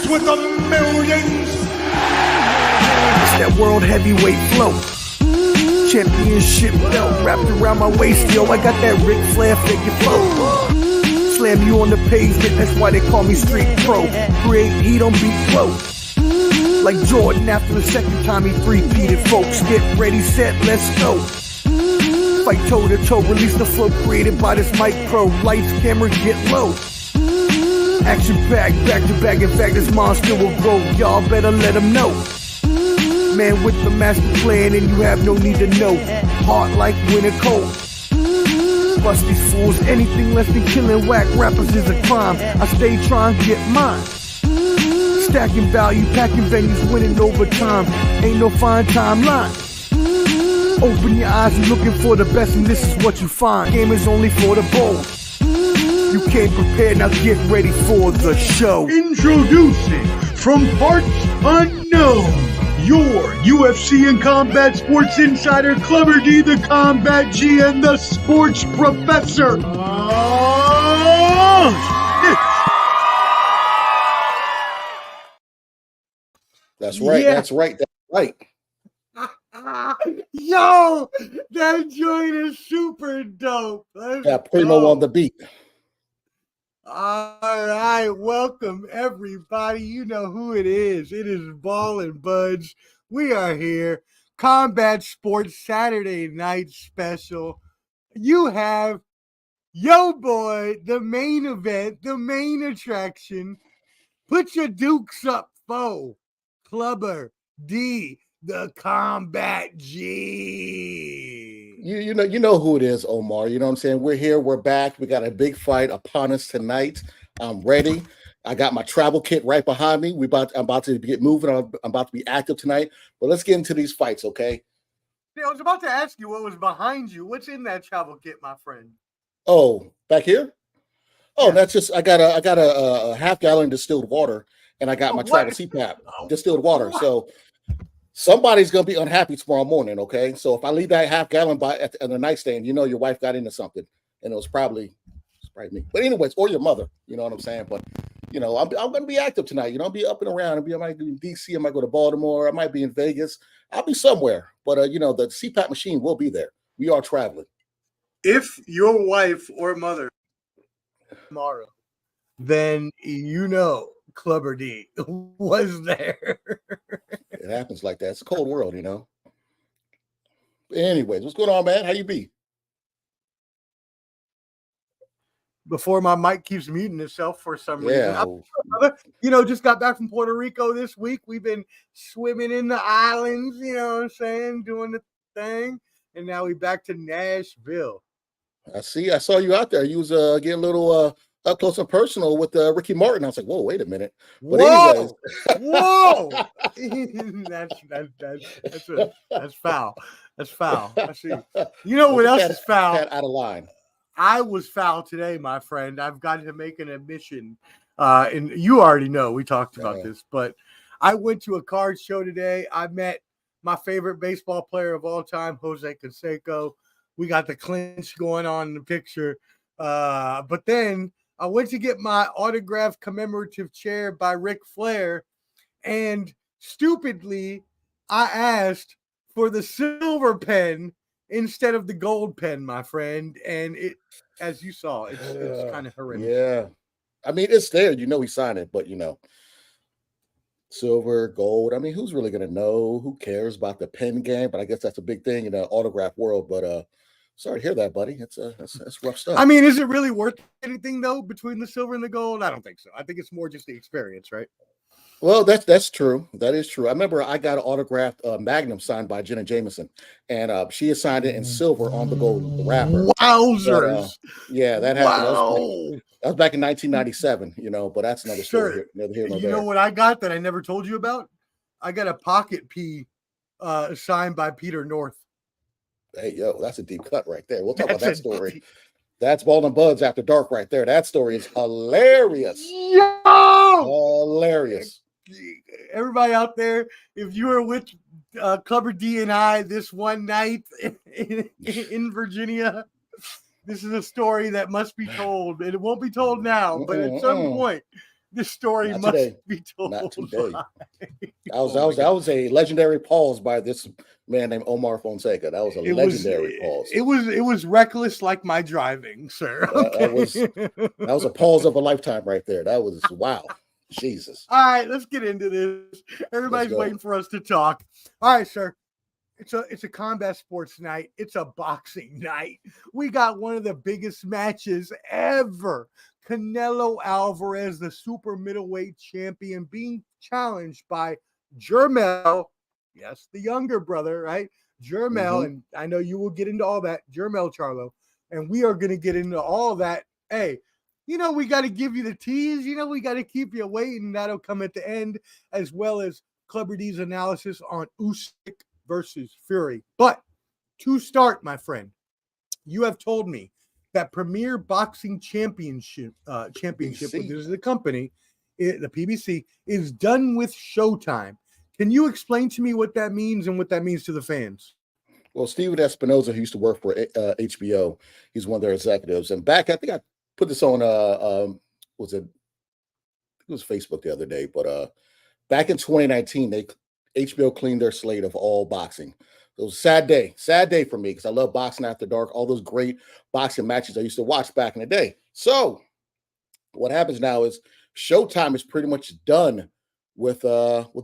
with the millions. It's that world heavyweight flow. Championship belt wrapped around my waist, yo. I got that Ric Flair figure flow. Slam you on the pavement, that's why they call me street pro. Create heat on beat flow. Like Jordan after the second time he three-peated, folks. Get ready, set, let's go. Fight toe to toe, release the flow created by this mic pro. Lights, camera, get low. Action packed, back to back. In fact, this monster will grow. Y'all better let him know. Man with the master plan, and you have no need to know. Hard like winter cold. Bust these fools, anything less than killing whack rappers is a crime. I stay trying to get mine. Stacking value, packing venues, winning over time. Ain't no fine timeline. Open your eyes, you're looking for the best, and this is what you find. Game is only for the bold. You came prepared, now get ready for the show. Introducing from parts unknown, your UFC and combat sports insider, Clubber D, the Combat G, and the sports professor. That's right. Yeah. That's right. That's right. Yo, that joint is super dope. Got Primo on the beat. All right, welcome everybody. You know who it is. It is Ball and Buds. We are here. Combat Sports Saturday Night Special. You have yo boy, the main event, the main attraction. Put your dukes up, foe. Clubber D, the Combat G. You know who it is, Omar. You know what I'm saying? We're here. We're back. We got a big fight upon us tonight. I'm ready. I got my travel kit right behind me. I'm about to get moving. I'm about to be active tonight. But let's get into these fights, okay? Yeah, I was about to ask you what was behind you. What's in that travel kit, my friend? Oh, back here? Oh, Yeah. that's just I got a half gallon distilled water, and I got my travel CPAP distilled water. So somebody's gonna be unhappy tomorrow morning, okay? So if I leave that half gallon at the nightstand, you know your wife got into something, and it was probably me. But anyways, or your mother, you know what I'm saying? But you know, I'm gonna be active tonight. You know, I'll be up and around. I might be in DC. I might go to Baltimore. I might be in Vegas. I'll be somewhere. But you know, the CPAP machine will be there. We are traveling. If your wife or mother tomorrow, then you know Clubber D was there. It happens like that. It's a cold world, you know. Anyways, what's going on, man? How you be? Before my mic keeps muting itself for some reason. Yeah. Just got back from Puerto Rico this week. We've been swimming in the islands, you know what I'm saying, doing the thing. And now we back to Nashville. I saw you out there. You was getting a little up close and personal with Ricky Martin. I was like, whoa, wait a minute. But Whoa! That's foul. That's foul. I see. You know what else is foul? Out of line. I was foul today, my friend. I've got to make an admission. And you already know we talked about this, but I went to a card show today. I met my favorite baseball player of all time, Jose Canseco. We got the clinch going on in the picture. But then I went to get my autographed commemorative chair by Ric Flair, and stupidly, I asked for the silver pen instead of the gold pen, my friend. And it, as you saw, it's kind of horrendous. Yeah. I mean, it's there. You know he signed it, but, you know, silver, gold. I mean, who's really going to know? Who cares about the pen game? But I guess that's a big thing in the autograph world. But sorry to hear that, buddy. That's rough stuff. I mean, is it really worth anything, though, between the silver and the gold? I don't think so. I think it's more just the experience, right? Well, that's true. That is true. I remember I got an autographed Magnum signed by Jenna Jameson, and she had signed it in silver on the gold wrapper. Wowzers! Yeah, that happened. Wow. That was back in 1997, you know, but that's another story. Neither here nor there. You know what I got that I never told you about? I got a pocket P signed by Peter North. Hey, yo, that's a deep cut right there. We'll talk about that story. That's Ball and Buds After Dark right there. That story is hilarious. Yo! Hilarious. Everybody out there, if you were with Clubber D and I this one night in Virginia, this is a story that must be told. And it won't be told now, but at some point, This story Not must today. be told. Not today. Oh That was a legendary pause by this man named Omar Fonseca. That was a legendary pause. It was reckless like my driving, sir. That was a pause of a lifetime right there. That was wow. Jesus. All right, let's get into this. Everybody's waiting for us to talk. All right, sir. It's a combat sports night. It's a boxing night. We got one of the biggest matches ever. Canelo Alvarez, the super middleweight champion, being challenged by Jermell. Yes, the younger brother, right? Jermell, and I know you will get into all that. Jermell Charlo, and we are going to get into all that. Hey, we got to give you the tease. We got to keep you waiting. That'll come at the end, as well as Clubber D's analysis on Usyk versus Fury. But to start, my friend, you have told me that Premier Boxing Championship, which is the company, the PBC, is done with Showtime. Can you explain to me what that means and what that means to the fans? Well, Steven Espinoza, who used to work for HBO, he's one of their executives. And back, I think I put this on, it was Facebook the other day, but back in 2019, HBO cleaned their slate of all boxing. It was a sad day for me because I love boxing after dark, all those great boxing matches I used to watch back in the day. So what happens now is Showtime is pretty much done with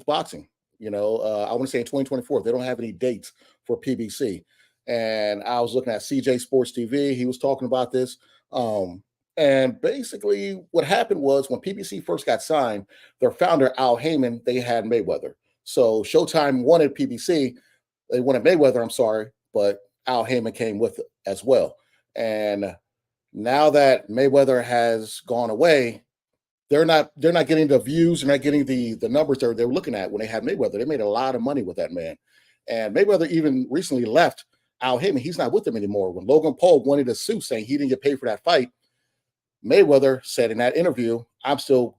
boxing. I want to say in 2024, they don't have any dates for PBC. And I was looking at CJ Sports TV. He was talking about this. And basically what happened was when PBC first got signed, their founder, Al Heyman, they had Mayweather. So Showtime wanted PBC. They wanted Mayweather, I'm sorry, but Al Heyman came with it as well. And now that Mayweather has gone away, they're not getting the views, they're not getting the numbers they were looking at when they had Mayweather. They made a lot of money with that man. And Mayweather even recently left Al Heyman. He's not with them anymore. When Logan Paul wanted to sue saying he didn't get paid for that fight, Mayweather said in that interview, I'm still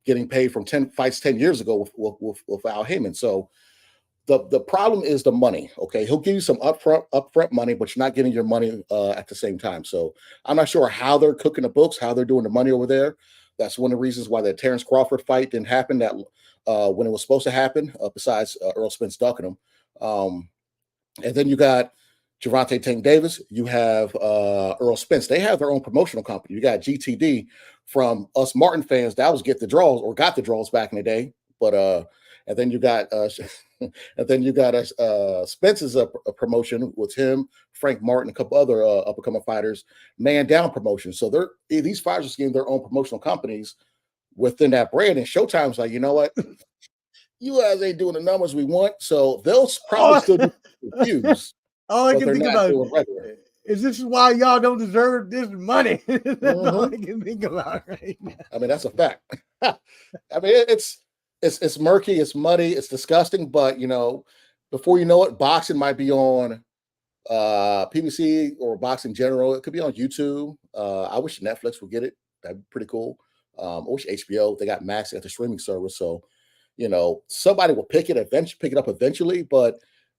getting paid from 10 fights 10 years ago with Al Heyman. So the problem is the money. Okay, he'll give you some upfront money, but you're not getting your money at the same time. So I'm not sure how they're cooking the books, how they're doing the money over there. That's one of the reasons why the Terrence Crawford fight didn't happen that when it was supposed to happen. Besides Earl Spence ducking him, and then you got Gervonta Tank Davis. You have Earl Spence. They have their own promotional company. You got GTD from us Martin fans. That was got the draws back in the day. But and then you got Spence's a promotion with him, Frank Martin, a couple other up and coming fighters, Man Down promotion. So these fighters are getting their own promotional companies within that brand. And Showtime's like, you know what? You guys ain't doing the numbers we want, so they'll probably still do views. All I can think about is this is why y'all don't deserve this money. That's all I can think about right now. I mean, that's a fact. I mean, it's murky, it's muddy, it's disgusting, but before you know it, boxing might be on PBC or boxing in general. It could be on YouTube. I wish Netflix would get it. That'd be pretty cool. I wish HBO, they got Max at the streaming service, so somebody will pick it up eventually, but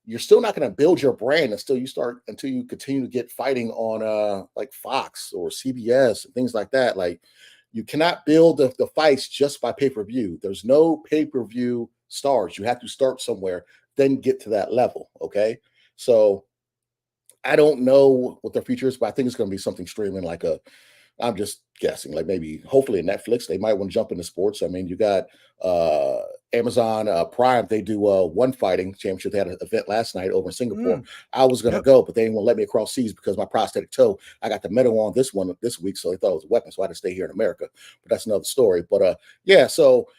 you're still not going to build your brand until you continue to get fighting on like Fox or CBS and things like that. Like, you cannot build the fights just by pay-per-view. There's no pay-per-view stars. You have to start somewhere, then get to that level. Okay. So I don't know what their future is, but I think it's going to be something streaming I'm just guessing, like maybe hopefully Netflix. They might want to jump into sports. I mean, you got Amazon Prime. They do one fighting championship. They had an event last night over in Singapore. I was going to go, but they didn't want to let me across seas because my prosthetic toe. I got the medal on this week, so they thought it was a weapon, so I had to stay here in America. But that's another story. But yeah, so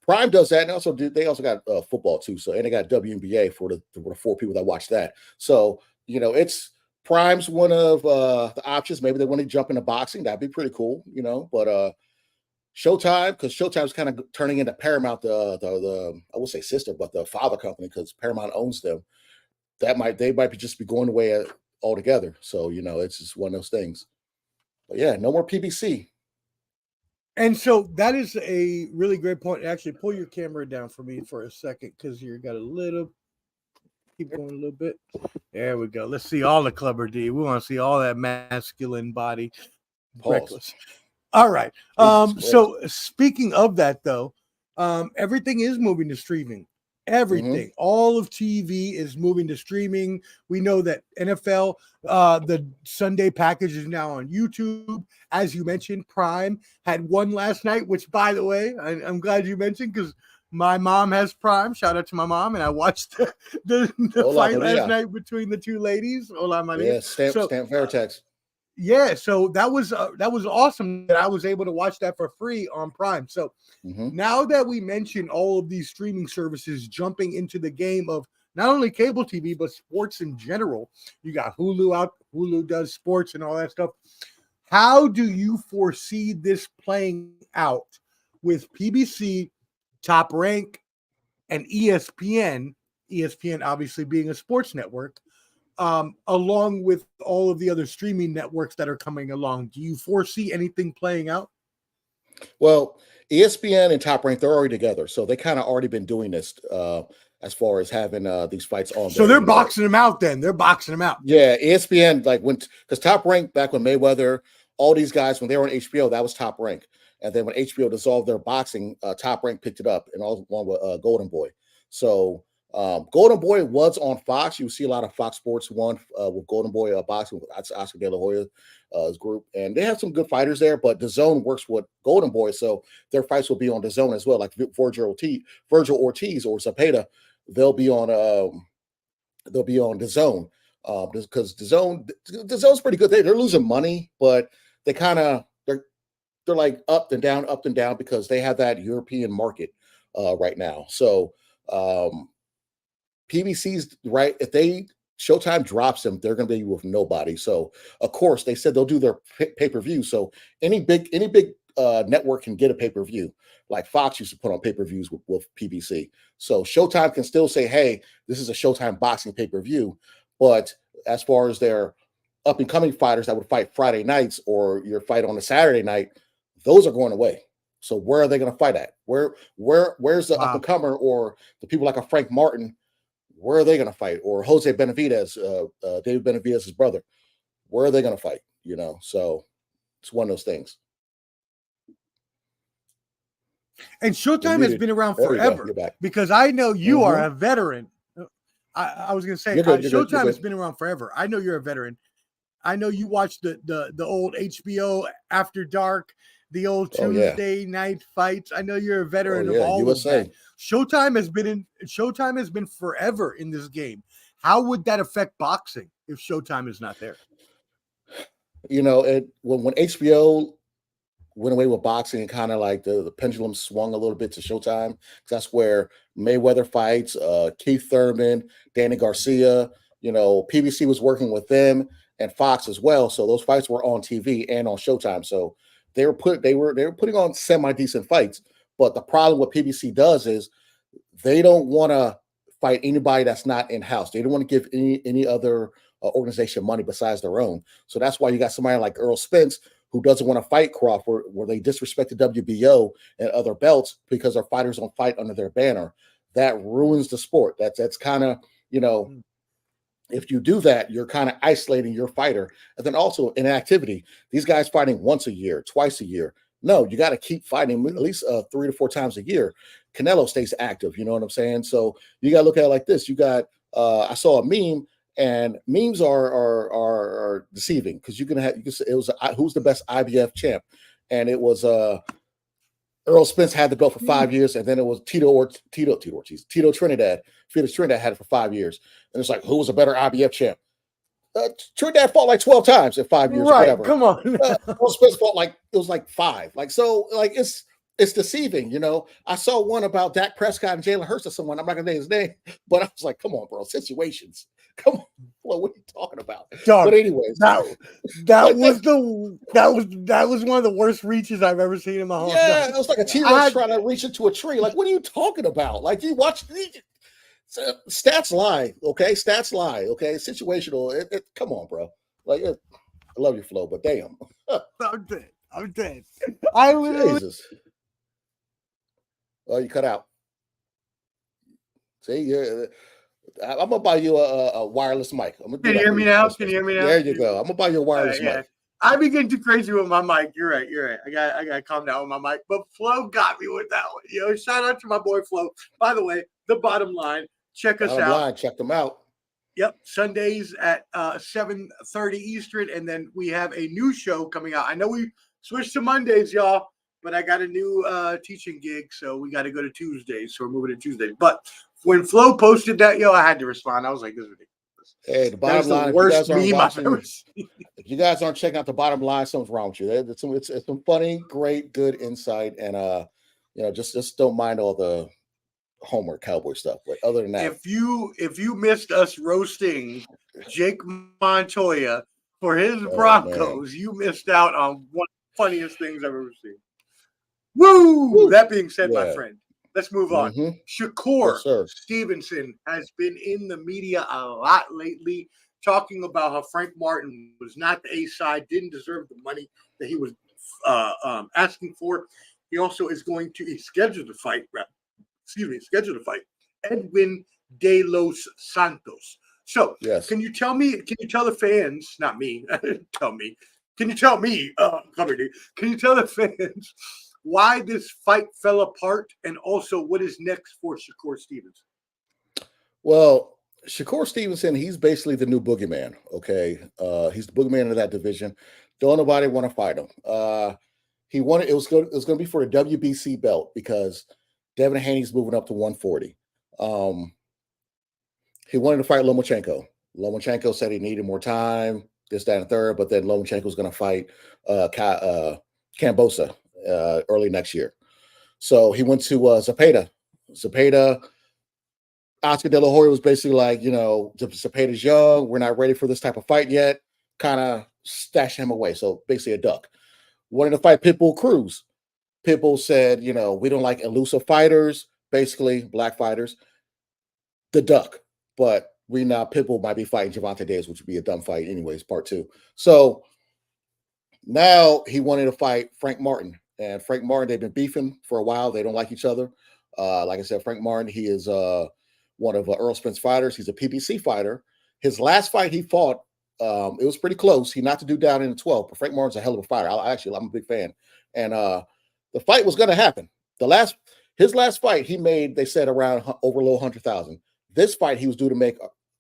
Prime does that, and they also got football too. So and they got WNBA for the 4 people that watch that. So it's. Prime's one of the options. Maybe they want to jump into boxing. That'd be pretty cool, But Showtime, because Showtime's kind of turning into Paramount, the I would say sister, but the father company, because Paramount owns them. They might just be going away altogether. So it's just one of those things. But yeah, no more PBC. And so that is a really great point. Actually, pull your camera down for me for a second because you got a little. Keep going a little bit. There we go. Let's see all the Clubber D. We want to see all that masculine body. Pause. Reckless. All right. Jesus So speaking of that, though, everything is moving to streaming. Everything, all of TV is moving to streaming. We know that NFL, the Sunday package is now on YouTube. As you mentioned, Prime had one last night, which, by the way, I'm glad you mentioned because my mom has Prime. Shout out to my mom, and I watched the Hola, fight last Maria. night between the two ladies. Hola, Maria. Yeah, stamp Veritex. Yeah, so that was awesome that I was able to watch that for free on Prime. So now that we mentioned all of these streaming services jumping into the game of not only cable TV but sports in general, you got Hulu out. Hulu does sports and all that stuff. How do you foresee this playing out with PBC, Top Rank, and ESPN? ESPN obviously being a sports network. Along with all of the other streaming networks that are coming along. Do you foresee anything playing out? Well, ESPN and Top Rank, they're already together. So they kind of already been doing this as far as having these fights on. So they're boxing them out then. They're boxing them out. Yeah, ESPN, like because Top Rank, back when Mayweather, all these guys, when they were on HBO, that was Top Rank. And then when HBO dissolved their boxing, Top Rank picked it up, and along with Golden Boy. So Golden Boy was on Fox. You see a lot of Fox Sports 1 with Golden Boy boxing with Oscar De La Hoya's group, and they have some good fighters there. But DAZN works with Golden Boy, so their fights will be on DAZN as well. Like Virgil Ortiz or Zapata, they'll be on DAZN because DAZN's pretty good. They're losing money, but they're like up and down because they have that European market right now. So PBC's right. If Showtime drops them, they're going to be with nobody. So of course they said they'll do their pay-per-view. So any big network can get a pay-per-view. Like Fox used to put on pay-per-views with PBC. So Showtime can still say, hey, this is a Showtime boxing pay-per-view. But as far as their up-and-coming fighters that would fight Friday nights or your fight on a Saturday night, those are going away. So where are they going to fight at? Where's the up-and-comer or the people like a Frank Martin? Where are they going to fight? Or Jose Benavidez, David Benavidez's brother. Where are they going to fight? So it's one of those things. And Showtime has been around forever because I know you are a veteran. I was going to say Showtime has been around forever. I know you're a veteran. I know you watched the old HBO After Dark, the old Tuesday night fights. I know you're a veteran of all USA. Of that. Showtime has been forever in this game. How would that affect boxing if Showtime is not there? When HBO went away with boxing and kind of like the pendulum swung a little bit to Showtime, that's where Mayweather fights, Keith Thurman, Danny Garcia, PBC was working with them and Fox as well. So those fights were on TV and on Showtime. So they were putting on semi-decent fights. But the problem what PBC does is they don't want to fight anybody that's not in-house. They don't want to give any other organization money besides their own. So that's why you got somebody like Earl Spence who doesn't want to fight Crawford, where they disrespect the WBO and other belts because their fighters don't fight under their banner. That ruins the sport. That's kind of, if you do that, you're kind of isolating your fighter. And then also in activity, these guys fighting once a year, twice a year. No, you got to keep fighting at least 3 to 4 times a year. Canelo stays active. You know what I'm saying? So you got to look at it like this. You got, I saw a meme, and memes are deceiving because you can say it was who's the best IBF champ, and it was Earl Spence had the belt for 5 years, and then it was Tito Trinidad. Felix Trinidad had it for 5 years, and it's like who was a better IBF champ? Trinidad fought like 12 times in 5 years, right? Whatever. Come on, Earl Spence fought like it was like 5. Like so, like it's deceiving. I saw one about Dak Prescott and Jalen Hurts or someone. I'm not gonna name his name, but I was like, come on, bro, situations. Come on, what are you talking about? Dog, but anyways, that was one of the worst reaches I've ever seen in my whole life. Yeah, it was like a T-Rex trying to reach into a tree. Like, what are you talking about? Like, you watch stats lie, okay? Stats lie, okay? Situational. Come on, bro. Like, I love your flow, but damn. I'm dead. I literally. Jesus. Oh, you cut out. See, I'm gonna buy you a wireless mic. Can you hear me now? There you go. I'm gonna buy you a wireless mic. I begin too crazy with my mic. You're right. I got to calm down with my mic. But Flo got me with that one. Shout out to my boy Flo. By the way, the bottom line. Check us out. Check them out. Yep, Sundays at 7:30 Eastern, and then we have a new show coming out. I know we switched to Mondays, y'all, but I got a new teaching gig, so we got to go to Tuesdays. So we're moving to Tuesdays. But when Flo posted that, I had to respond. I was like, "This is ridiculous." Hey, the bottom line, if you guys aren't checking out the bottom line, something's wrong with you. It's some funny, great, good insight, and just don't mind all the homework Cowboy stuff. But other than that, if you missed us roasting Jake Montoya for his Broncos, you missed out on one of the funniest things I've ever seen. Woo! That being said, my friend, let's move on. Shakur Stevenson has been in the media a lot lately, talking about how Frank Martin was not the A side, didn't deserve the money that he was asking for. He also is going to schedule the fight Edwin De Los Santos. So, can you tell the fans, not me, can you tell the fans why this fight fell apart, and also what is next for Shakur Stevenson? Well, Shakur Stevenson, he's basically the new boogeyman, okay? He's the boogeyman of that division. Don't nobody want to fight him. It was going to be for a WBC belt because Devin Haney's moving up to 140. He wanted to fight Lomachenko. Lomachenko said he needed more time, this, that, and third, but then Lomachenko was going to fight Kambosa early next year. So he went to Zepeda. Oscar De La Hoya was basically like, Zepeda's young. We're not ready for this type of fight yet. Kind of stashed him away. So basically a duck. Wanted to fight Pitbull Cruz. Pitbull said, we don't like elusive fighters, basically black fighters. The duck. But Pitbull might be fighting Gervonta Davis, which would be a dumb fight anyways, part 2. So now he wanted to fight Frank Martin. And Frank Martin, they've been beefing for a while. They don't like each other. Like I said, Frank Martin, he is one of Earl Spence fighters. He's a PBC fighter. His last fight he fought, it was pretty close. He knocked the dude down in the 12th, but Frank Martin's a hell of a fighter. I'm a big fan. And the fight was going to happen. His last fight, he made, they said, around over a little 100,000. This fight, he was due to make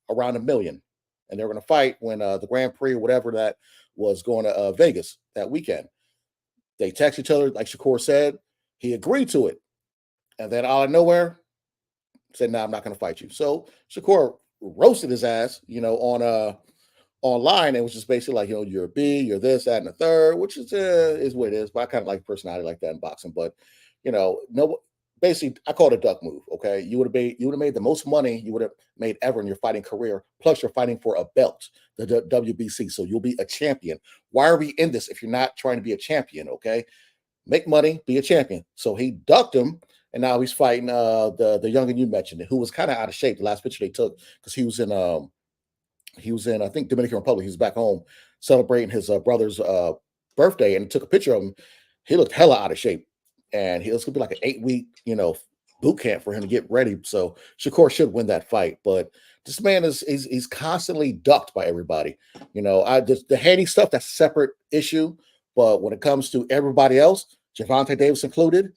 around $1 million. And they were going to fight when the Grand Prix or whatever that was going to Vegas that weekend. They text each other, like Shakur said. He agreed to it. And then out of nowhere, said, "No, I'm not going to fight you." So Shakur roasted his ass, on online, and was just basically like, you're a B, you're this, that, and the third, which is what it is. But I kind of like personality like that in boxing. But basically, I call it a duck move. Okay, you would have made the most money you would have made ever in your fighting career. Plus, you're fighting for a belt, the WBC, so you'll be a champion. Why are we in this if you're not trying to be a champion? Okay, make money, be a champion. So he ducked him. And now he's fighting the youngin you mentioned, who was kind of out of shape. The last picture they took, because he was in I think Dominican Republic. He was back home celebrating his brother's birthday, and took a picture of him. He looked hella out of shape, and it was gonna be like an 8-week boot camp for him to get ready. So Shakur should win that fight, but this man he's constantly ducked by everybody. The Haney stuff, that's a separate issue, but when it comes to everybody else, Gervonta Davis included,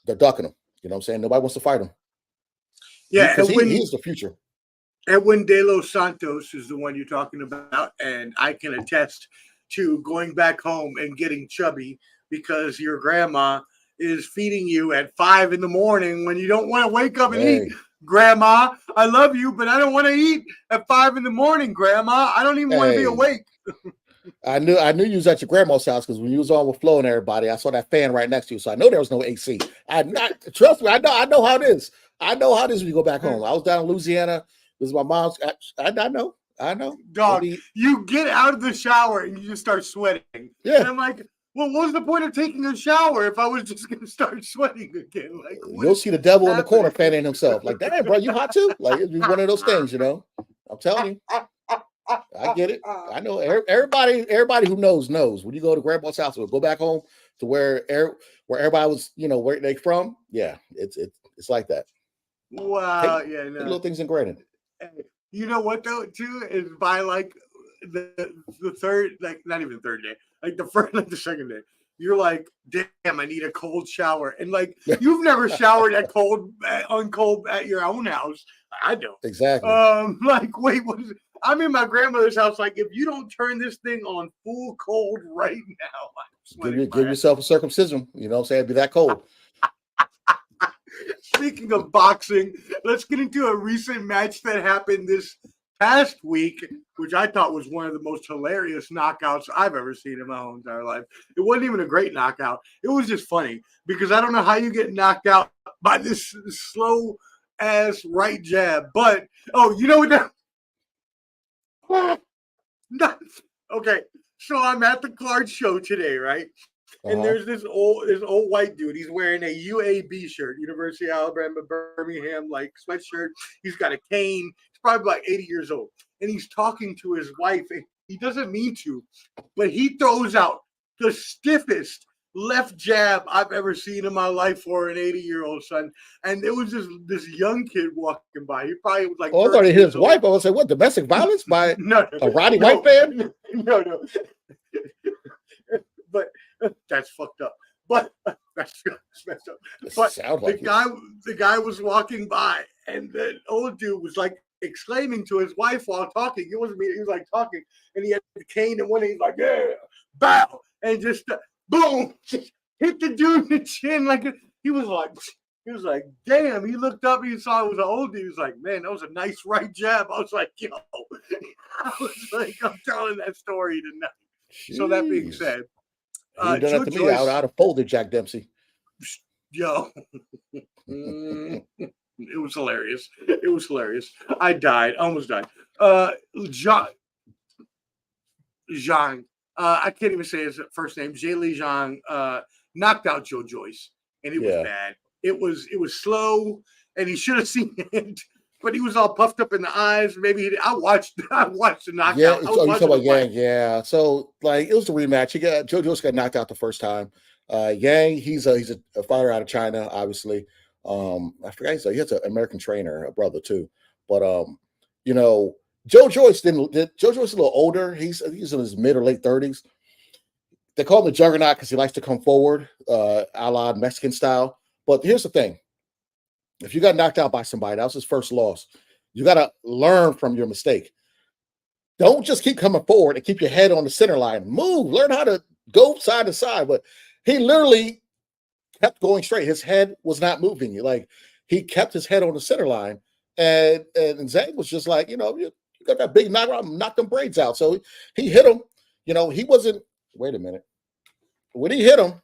they're ducking him. You know what I'm saying? Nobody wants to fight him. Yeah, he's the future. Edwin De Los Santos is the one you're talking about, and I can attest to going back home and getting chubby because your grandma is feeding you at 5 a.m. when you don't want to wake up and eat. Grandma, I love you, but I don't want to eat at 5 a.m, Grandma. I don't even want to be awake. I knew you was at your grandma's house because when you was on with Flo and everybody, I saw that fan right next to you, so I know there was no AC. Trust me, I know how it is. I know how it is when you go back home. I was down in Louisiana. This is my mom's. I know. Dog, you get out of the shower and you just start sweating. Yeah. And I'm like, well, what was the point of taking a shower if I was just going to start sweating again? Like, you'll see the devil in the corner fanning himself. Like, damn, bro, you hot too? Like, it's one of those things, I'm telling you. I get it. I know everybody who knows. When you go to grandma's house or go back home to where everybody was, where they from. Yeah, it's like that. Wow. Take little things in granted. You know what though, too, is by like the third, like not even the third day, like the first, like the second day, you're like, damn, I need a cold shower, and like you've never showered on cold at your own house. I don't. Exactly. Like, wait, what is it? I'm in my grandmother's house. Like, if you don't turn this thing on full cold right now, give yourself a circumcision. You know what I'm saying? It'd be that cold. Speaking of boxing, let's get into a recent match that happened this past week, which I thought was one of the most hilarious knockouts I've ever seen in my whole entire life. It wasn't even a great knockout. It was just funny because I don't know how you get knocked out by this slow ass right jab. But you know what? Okay, so I'm at the card show today, right? And there's this old white dude. He's wearing a UAB shirt, University of Alabama, Birmingham, like sweatshirt. He's got a cane. He's probably like 80 years old. And he's talking to his wife. And he doesn't mean to, but he throws out the stiffest left jab I've ever seen in my life for an 80-year-old son. And it was just this young kid walking by. He probably was like, I thought he hit his wife. I was like, what, domestic violence by a Roddy White fan? No. But that's fucked up. But that's messed up. But the guy was walking by, and the old dude was like exclaiming to his wife while talking. It wasn't me. He was like talking, and he had the cane, and one he's like, yeah, bow, and just boom, just hit the dude in the chin like he was like, damn. He looked up, he saw it was an old dude. He was like, man, that was a nice right jab. I was like, yo, I was like, I'm telling that story tonight. Jeez. So that being said. You done that to me. I'd have folded Jack Dempsey. Yo, it was hilarious. It was hilarious. I died. Almost died. Zhang. I can't even say his first name. Zhili Zhang knocked out Joe Joyce, and it was bad. It was slow, and he should have seen it. But he was all puffed up in the eyes. Maybe I watched the knockout. Yeah, you talking about Yang? Yeah. So like it was the rematch. Joe Joyce got knocked out the first time. Yang, he's a fighter out of China, obviously. I forgot he has an American trainer, a brother too. But Joe Joyce Joe Joyce is a little older. He's in his mid or late 30s. They call him the Juggernaut because he likes to come forward, a la Mexican style. But here's the thing. If you got knocked out by somebody, that was his first loss. You got to learn from your mistake. Don't just keep coming forward and keep your head on the center line. Move. Learn how to go side to side. But he literally kept going straight. His head was not moving. Like he kept his head on the center line. And Zhang was just like, you got that big knockout, knock them braids out. So he hit him. He wasn't. Wait a minute. When he hit him,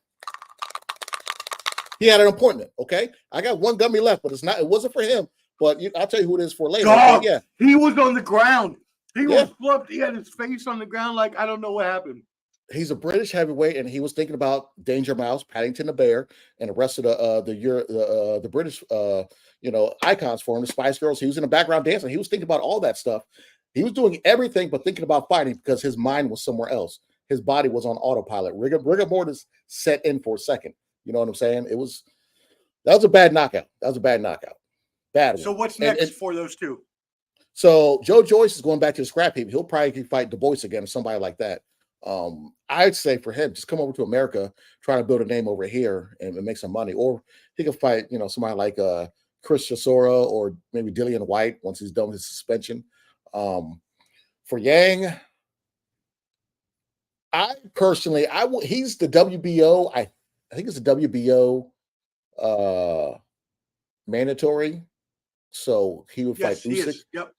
he had an appointment. Okay, I got one gummy left, but it wasn't for him. But I'll tell you who it is for later. Dog, yeah, he was on the ground. He was flipped. He had his face on the ground, like I don't know what happened. He's a British heavyweight, and he was thinking about Danger Mouse, Paddington the Bear, and the rest of the British icons for him, the Spice Girls. He was in the background dancing. He was thinking about all that stuff. He was doing everything but thinking about fighting because his mind was somewhere else. His body was on autopilot. Rigor mortis set in for a second. You know what I'm saying? That was a bad knockout. Bad one. So what's next for those two? So Joe Joyce is going back to the scrap heap. He'll probably fight Du Bois again or somebody like that. I'd say for him, just come over to America, try to build a name over here and make some money. Or he could fight, somebody like Chris Chisora or maybe Dillian White once he's done with his suspension. For Yang, I personally, he's the WBO. I think it's a WBO mandatory. So he would fight Usyk. Yep.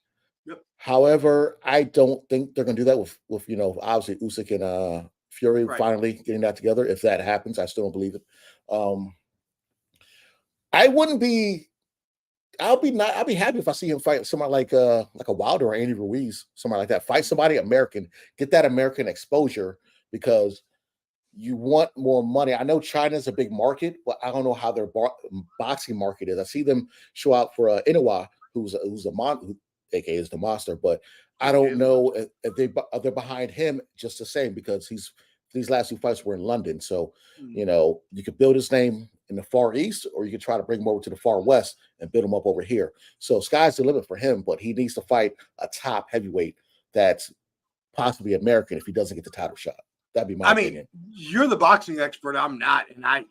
However, I don't think they're going to do that with obviously Usyk and Fury finally getting that together. If that happens, I still don't believe it. I'll be happy if I see him fight somebody like a Wilder or Andy Ruiz, somebody like that. Fight somebody American, get that American exposure because you want more money. I know China's a big market, but I don't know how their boxing market is. I see them show out for Inoue, who's aka is the monster, but I don't know if they're behind him just the same because these last two fights were in London. So, you could build his name in the Far East, or you could try to bring him over to the Far West and build him up over here. So sky's the limit for him, but he needs to fight a top heavyweight that's possibly American if he doesn't get the title shot. That'd be my opinion. You're the boxing expert. I'm not, and I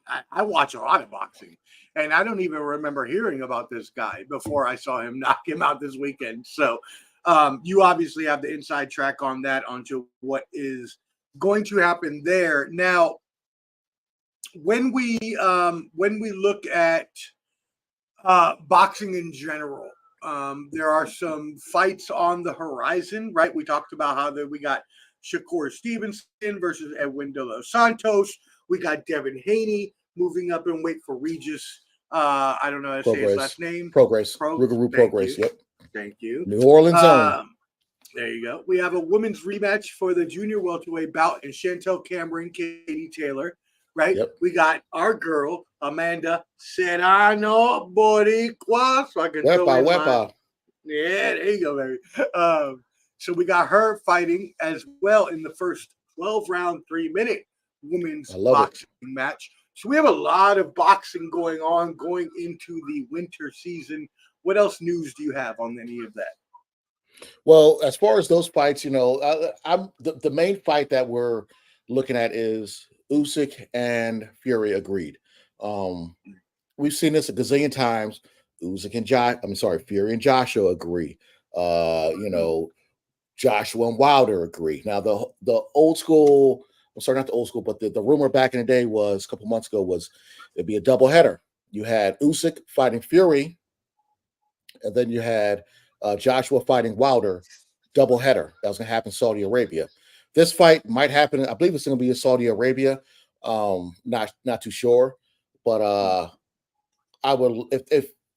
watch a lot of boxing, and I don't even remember hearing about this guy before I saw him knock him out this weekend. So, you obviously have the inside track on that, onto what is going to happen there. Now, when we look at boxing in general, there are some fights on the horizon, right? We talked about how we got Shakur Stevenson versus Edwin De Los Santos. We got Devin Haney moving up in weight for Regis. I don't know how to say his last name. Rougarou Prograis. Yep. Thank you. New Orleans zone. There you go. We have a women's rematch for the junior welterweight bout in Chantel Cameron, Katie Taylor. Right? Yep. We got our girl, Amanda Serrano Boricua. So I can Wepa. Yeah, there you go, baby. So we got her fighting as well in the first 12-round, 3-minute women's boxing match. So we have a lot of boxing going on going into the winter season. What else news do you have on any of that? Well, as far as those fights, I'm the main fight that we're looking at is Usyk and Fury agreed. We've seen this a gazillion times. Fury and Joshua agree. Joshua and Wilder agree. Now the old school, not the old school, but the rumor back in the day was a couple months ago was it'd be a doubleheader. You had Usyk fighting Fury, and then you had Joshua fighting Wilder, doubleheader. That was going to happen in Saudi Arabia. This fight might happen. I believe it's going to be in Saudi Arabia. Not too sure, but I would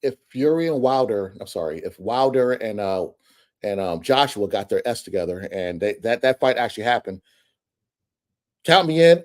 if Fury and Wilder. If Wilder and Joshua got their S together and that fight actually happened, count me in.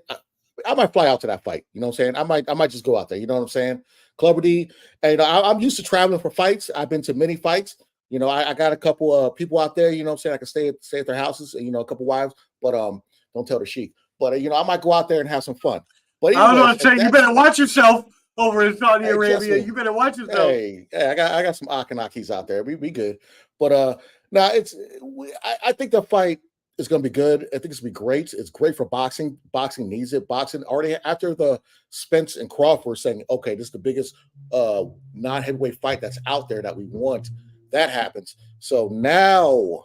I might fly out to that fight. You know what I'm saying? I might just go out there. You know what I'm saying? Clubber D. And I'm used to traveling for fights. I've been to many fights. I got a couple of people out there. You know what I'm saying? I can stay at their houses. A couple wives, but don't tell the sheik. But I might go out there and have some fun. But anyway, I don't know what I'm saying. You better watch yourself over in Saudi Arabia. You better watch yourself. Hey, I got some Akanakis out there. We good. But now I think the fight is going to be good. I think it's going to be great. It's great for boxing. Boxing needs it. Boxing already after the Spence and Crawford saying, okay, this is the biggest non-heavyweight fight that's out there that we want. That happens. So now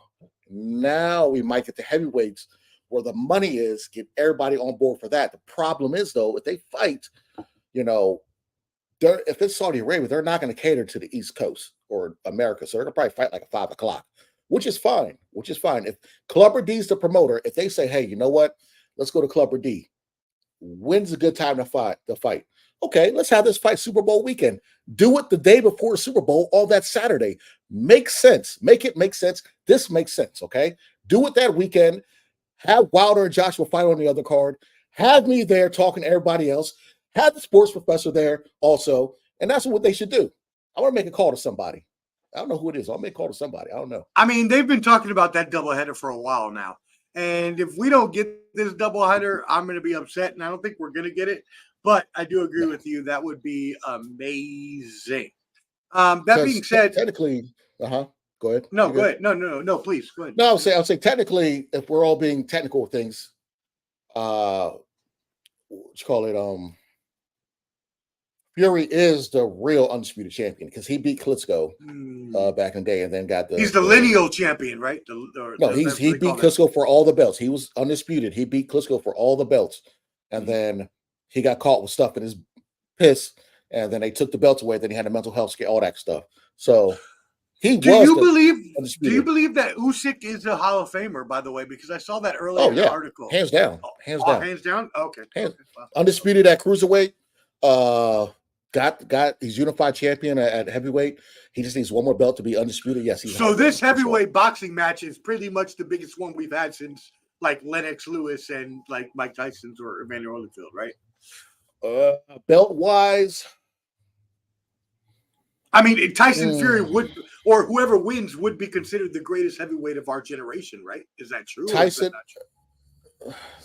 we might get the heavyweights where the money is, get everybody on board for that. The problem is, though, if they fight, if it's Saudi Arabia, they're not going to cater to the East Coast or America. So they're going to probably fight like at 5 o'clock, which is fine. If Clubber D's the promoter, if they say, hey, you know what? Let's go to Clubber D. When's a good time to fight? Okay, let's have this fight Super Bowl weekend. Do it the day before Super Bowl, all that Saturday. Makes sense. Make it make sense. This makes sense, okay? Do it that weekend. Have Wilder and Joshua fight on the other card. Have me there talking to everybody else. Have the sports professor there also. And that's what they should do. I want to make a call to somebody. I don't know who it is. I'll make a call to somebody. I don't know. They've been talking about that doubleheader for a while now. And if we don't get this doubleheader, I'm going to be upset. And I don't think we're going to get it. But I do agree with you. That would be amazing. That being said, technically, go ahead. No, go ahead. No, please go ahead. No, I'll say technically, if we're all being technical with things, what you call it? Fury is the real undisputed champion because he beat Klitschko back in the day, and then got he's the lineal champion, right? He beat Klitschko for all the belts. He was undisputed. He beat Klitschko for all the belts, and then he got caught with stuff in his piss, and then they took the belts away. Then he had a mental health scare, all that stuff. So do you believe that Usyk is a Hall of Famer, by the way? Because I saw that earlier in the article. Hands down. Hands down? Okay. Undisputed at cruiserweight. Got he's unified champion at heavyweight. He just needs one more belt to be undisputed. Yes. So this heavyweight boxing match is pretty much the biggest one we've had since like Lennox Lewis and like Mike Tyson's or Evander Holyfield, right? Belt wise, Tyson Fury would, or whoever wins would be considered the greatest heavyweight of our generation, right? Is that true? Tyson, or is that not true?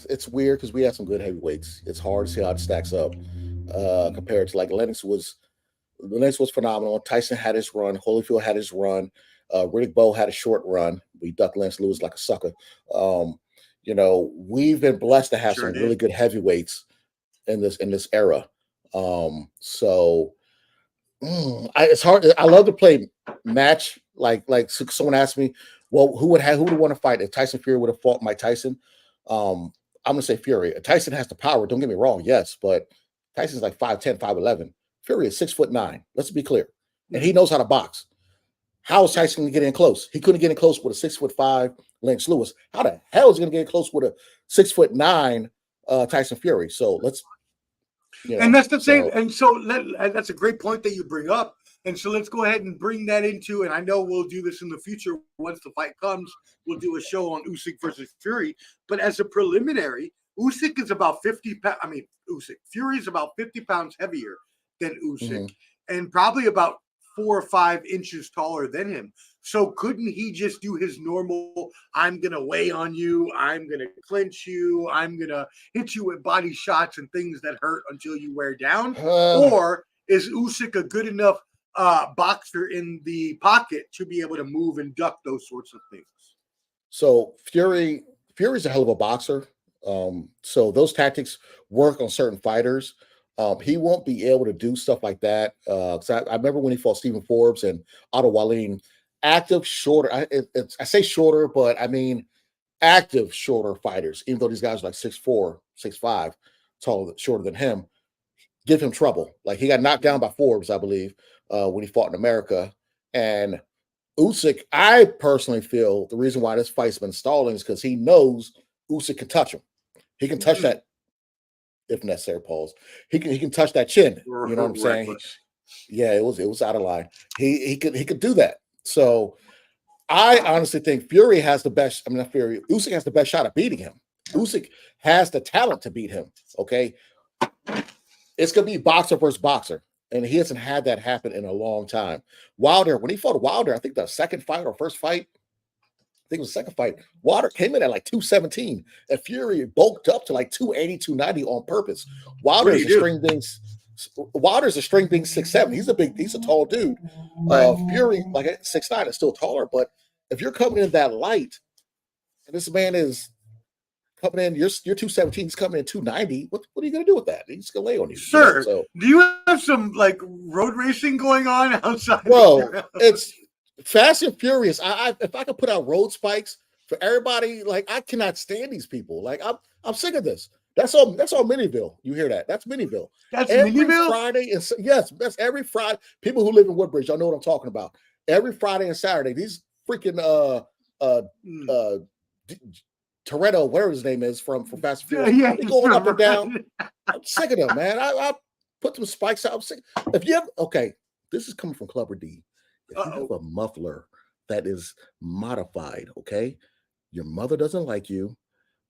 It's weird because we have some good heavyweights. It's hard to see how it stacks up compared to like Lennox was phenomenal. Tyson had his run. Holyfield had his run. Riddick Bowe had a short run. We ducked Lance Lewis like a sucker. we've been blessed to have Sure some did. really good heavyweights in this era. It's hard. I love to play match. Like someone asked me, well, who would want to fight if Tyson Fury would have fought Mike Tyson? I'm gonna say Fury. Tyson has the power. Don't get me wrong. Yes, but Tyson's like 5'10", 5'11". Fury is 6'9". Let's be clear, and he knows how to box. How is Tyson going to get in close? He couldn't get in close with a 6'5" Lennox Lewis. How the hell is he going to get close with a 6'9" Tyson Fury? So let's, and that's the same. And so that's a great point that you bring up. And so let's go ahead and bring that into, and I know we'll do this in the future once the fight comes. We'll do a show on Usyk versus Fury. But as a preliminary, Usyk is about 50 pounds. I mean, Fury is about 50 pounds heavier than Usyk, and probably about 4 or 5 inches taller than him. So couldn't he just do his normal, I'm going to weigh on you, I'm going to clinch you, I'm going to hit you with body shots and things that hurt until you wear down? Or is Usyk a good enough boxer in the pocket to be able to move and duck those sorts of things? So Fury's a hell of a boxer. So those tactics work on certain fighters. He won't be able to do stuff like that. I remember when he fought Stephen Forbes and Otto Wallin, active, shorter. I say shorter, but I mean active, shorter fighters, even though these guys are like 6'4", 6'5", taller, shorter than him, give him trouble. Like he got knocked down by Forbes, I believe, when he fought in America. And Usyk, I personally feel the reason why this fight's been stalling is because he knows Usyk can touch him. He can touch that, if necessary, pause. He can touch that chin. You know what I'm saying? Yeah, it was out of line. He could do that. So I honestly think Fury has the best. I mean, not Fury. Usyk has the best shot at beating him. Usyk has the talent to beat him. Okay, it's gonna be boxer versus boxer, and he hasn't had that happen in a long time. Wilder, when he fought Wilder, I think the second fight or first fight, I think it was the second fight, Wilder came in at like 217, and Fury bulked up to like 280, 290 on purpose. Wilder's a string being 6'7". He's a tall dude. Fury, like 6'9", is still taller, but if you're coming in that light, and this man is coming in, you're 217, he's coming in 290. What are you gonna do with that? He's gonna lay on you. Sir, so, do you have some like road racing going on outside? Bro, it's Fast and Furious. If I could put out road spikes for everybody, like I cannot stand these people. Like I'm sick of this. That's all Minnieville. You hear that? That's Minnieville. That's every Minnieville? Friday. And yes, that's every Friday. People who live in Woodbridge, y'all know what I'm talking about. Every Friday and Saturday, these freaking Toretto, whatever his name is, from Fast and Furious, they going up and down. I'm sick of them, man. I put them spikes out. I'm sick. If you have, this is coming from Clubber D. If you have a muffler that is modified, okay, your mother doesn't like you,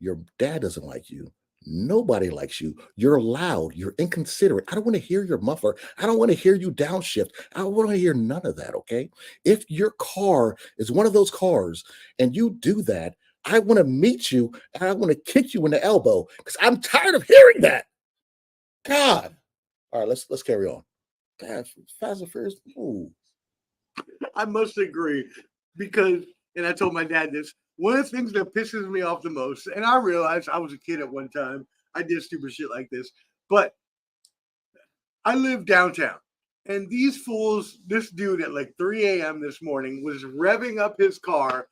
your dad doesn't like you, nobody likes you, you're loud, you're inconsiderate. I don't want to hear your muffler. I don't want to hear you downshift. I don't want to hear none of that, okay? If your car is one of those cars and you do that, I want to meet you and I want to kick you in the elbow because I'm tired of hearing that. God. All right, let's carry on. God, Fast and Furious. Ooh. I must agree because, and I told my dad this, one of the things that pisses me off the most, and I realized I was a kid at one time, I did stupid shit like this, but I live downtown, and these fools, this dude at like 3 a.m. this morning was revving up his car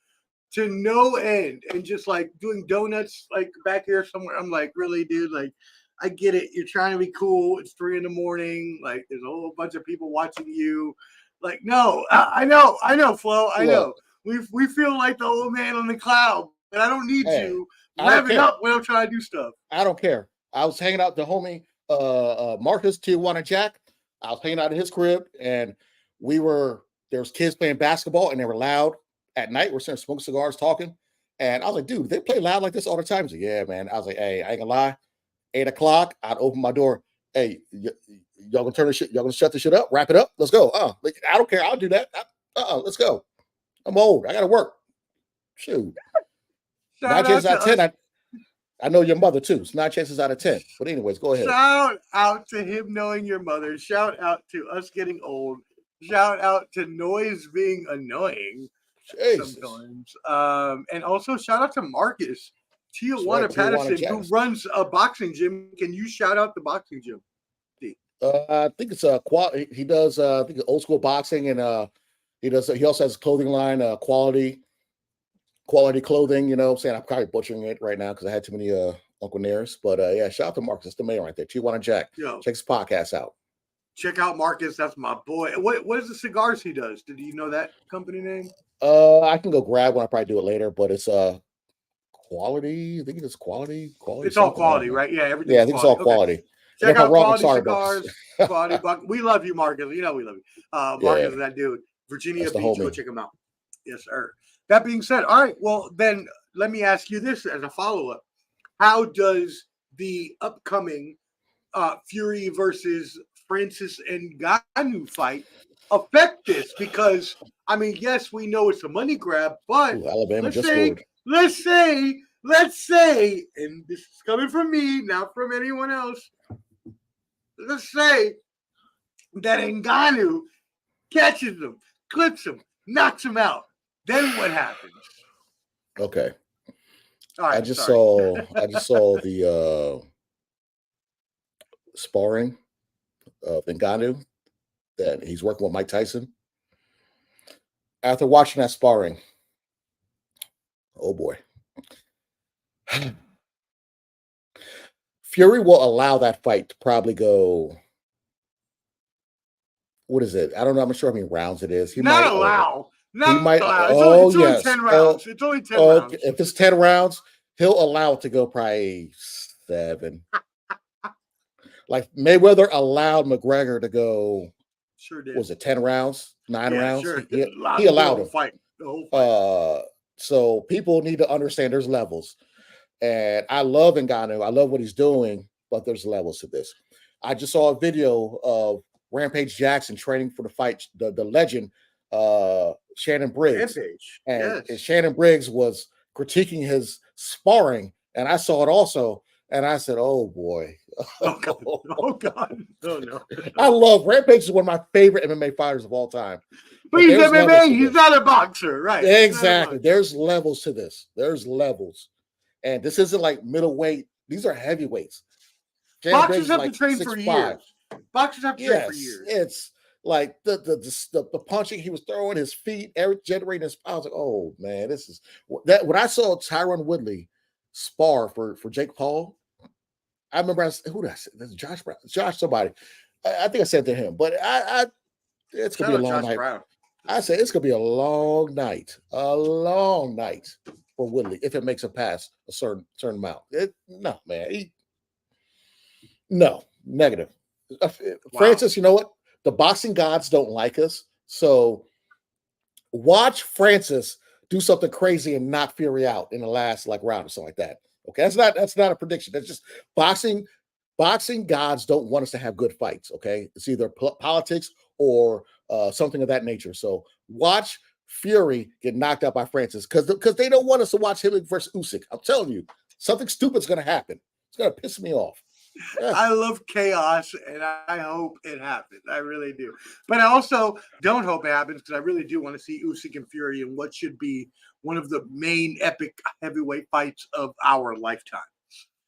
to no end and just like doing donuts like back here somewhere. I'm like, really, dude? Like, I get it. You're trying to be cool. It's 3 a.m. Like, there's a whole bunch of people watching you. Like, no, I know, Flo. I know. We feel like the old man on the cloud, but I don't need you revving up when I'm trying to do stuff. I don't care. I was hanging out with the homie Marcus Tijuana Jack. I was hanging out at his crib, and there was kids playing basketball, and they were loud at night. We're sitting smoking cigars, talking, and I was like, dude, they play loud like this all the time. He's like, yeah, man. I was like, hey, I ain't gonna lie. 8 o'clock, I'd open my door. Hey, y'all gonna turn this shit? Y'all gonna shut this shit up? Wrap it up? Let's go. I don't care. I'll do that. Let's go. I'm old. I gotta work. Shoot. 9 chances out of 10. I know your mother too. It's 9 chances out of 10. But anyways, go ahead. Shout out to him knowing your mother. Shout out to us getting old. Shout out to noise being annoying sometimes. And also shout out to Marcus Tijuana Patterson, who runs a boxing gym. Can you shout out the boxing gym? I think it's a he does I think old school boxing, and he also has a clothing line, quality clothing, you know what I'm saying? I'm probably butchering it right now because I had too many Uncle Nairs. But yeah, shout out to Marcus, that's the man right there. Tijuana Jack. Yo, check his podcast out. Check out Marcus, that's my boy. What is the cigars he does? Did you know that company name? I can go grab one, I'll probably do it later, but it's quality. I think it's quality. It's all quality, right? Yeah, everything. Yeah, I think it's all quality. Okay. Check out Quality Cigars. Quality Buck. We love you, Marcus. You know we love you. Marcus is that dude. Virginia Beach. Go check him out. Yes, sir. That being said, all right. Well, then let me ask you this as a follow-up. How does the upcoming Fury versus Francis Ngannou fight affect this? Because, I mean, yes, we know it's a money grab, but Alabama just scored. Let's say, and this is coming from me, not from anyone else. Let's say that Ngannou catches him, clips him, knocks him out. Then what happens? Okay. All right, I just saw the sparring of Ngannou that he's working with Mike Tyson. After watching that sparring, oh boy. Fury will allow that fight to probably go. What is it? I don't know. I'm not sure how many rounds it is. He might allow. It's only 10 rounds. It's only 10 rounds. If it's 10 rounds, he'll allow it to go probably 7. Like Mayweather allowed McGregor to go. Sure did. Was it 10 rounds? 9 rounds? Sure. He allowed him. The whole fight. So people need to understand there's levels. And I love Ngannou. I love what he's doing, but there's levels to this. I just saw a video of Rampage Jackson training for the fight, the legend, Shannon Briggs. Rampage. And Shannon Briggs was critiquing his sparring, and I saw it also, and I said, oh boy. Oh God. Oh no. I love Rampage is one of my favorite MMA fighters of all time. But he's MMA, he's not a boxer, right? Exactly. There's levels to this. There's levels. And this isn't like middleweight. These are heavyweights. Boxers have to train for years. Boxers have to train for years. It's like the punching he was throwing, his feet, generating his. I was like, oh man, this is that. When I saw Tyron Woodley spar for Jake Paul, I remember who did I say? That's Josh Brown. Josh somebody. I think I said to him, but it's gonna be a long night. Brown. I said it's gonna be a long night for Woodley if it makes it past a certain amount. No, man. No, negative. Wow. Francis, you know what? The boxing gods don't like us. So watch Francis do something crazy and knock Fury out in the last round or something like that. Okay, that's not a prediction. That's just boxing. Boxing gods don't want us to have good fights. Okay, it's either politics or something of that nature. So watch Fury get knocked out by Francis because they don't want us to watch him versus Usyk. I'm telling you, something stupid's going to happen. It's going to piss me off. Yeah. I love chaos, and I hope it happens. I really do. But I also don't hope it happens because I really do want to see Usyk and Fury in what should be one of the main epic heavyweight fights of our lifetime.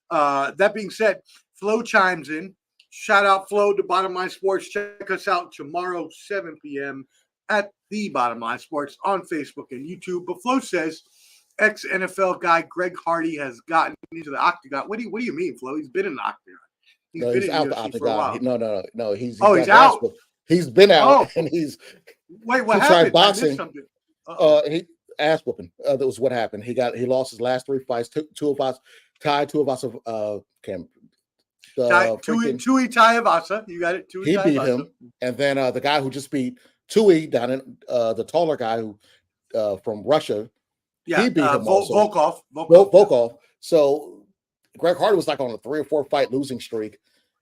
That being said, Flo chimes in. Shout out Flo to Bottom Line Sports. Check us out tomorrow, 7 p.m. at the Bottom Line Sports on Facebook and YouTube. But Flo says ex-NFL guy Greg Hardy has gotten into the octagon. What do you mean, Flo? He's been in the octagon. He's out the octagon. No. He's out. He's been out, and he's wait. What happened? Boxing. He ass whooping. That was what happened. He lost his last 3 fights. Two of us tied. Two of us Tui Taivasa. You got it. He beat him, and then the guy who just beat Tui down in the taller guy who from Russia. Yeah, he beat him Volkov. Volkov. So Greg Hardy was on a 3 or 4 fight losing streak.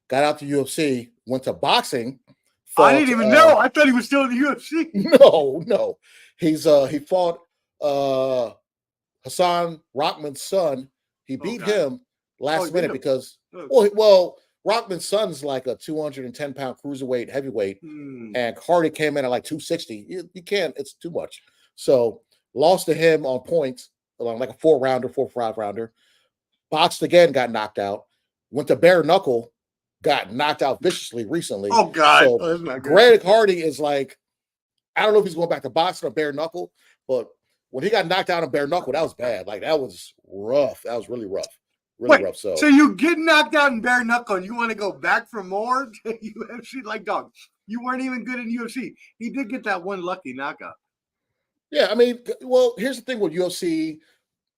Got out to UFC. Went to boxing. I didn't even know. I thought he was still in the UFC. No. He fought Hassan Rahman's son. He beat him last minute because Rahman's son's like a 210-pound cruiserweight heavyweight, and Hardy came in at 260. You can't. It's too much. So lost to him on points, like a 4 or 5 rounder. boxed again, got knocked out, went to bare knuckle, got knocked out viciously recently. Oh God. So Greg Hardy is like, I don't know if he's going back to boxing or bare knuckle, but when he got knocked out on bare knuckle, that was bad. Like that was rough. That was really rough. Really rough. So you get knocked out in bare knuckle and you want to go back for more to UFC? Like, dog, you weren't even good in UFC. He did get that one lucky knockout. Yeah, I mean, well, here's the thing with UFC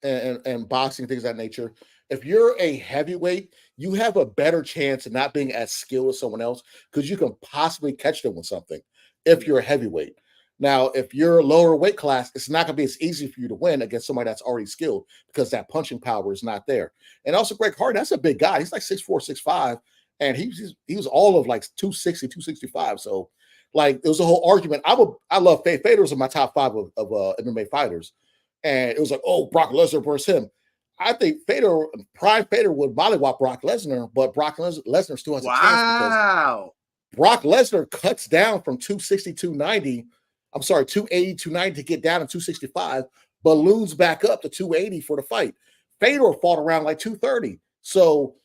and boxing, things of that nature. If you're a heavyweight, you have a better chance of not being as skilled as someone else because you can possibly catch them with something if you're a heavyweight. Now, if you're a lower weight class, it's not going to be as easy for you to win against somebody that's already skilled because that punching power is not there. And also, Greg Hardy, that's a big guy. He's like 6'4", 6'5", and he was all of like 260, 265. So, like, there was a whole argument. I love Fedor was in my top 5 of MMA fighters, and it was like, oh, Brock Lesnar versus him. I think Prime Fedor would mollywop Brock Lesnar, but Brock Lesnar still has a chance because Brock Lesnar cuts down from 260, 290. I'm sorry, 280, 290 to get down to 265, balloons back up to 280 for the fight. Fedor fought around like 230. So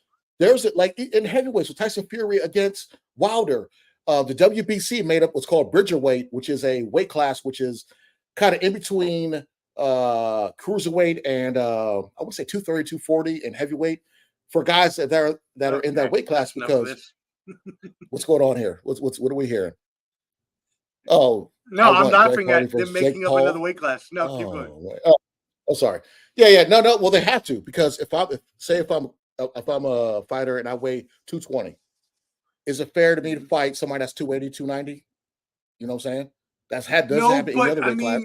there's like in heavyweights with Tyson Fury against Wilder. The WBC made up what's called Bridgerweight, which is a weight class which is kind of in between cruiserweight and I would say 230, 240 and heavyweight for guys that are in that weight class. Because what's going on here? What are we hearing? Oh no, I'm laughing at them making up another weight class. No, keep going. Oh, sorry. Yeah. No. Well, they have to because if I'm a fighter and I weigh 220, is it fair to me to fight somebody that's 280, 290? You know what I'm saying? Does happen in the other weight class.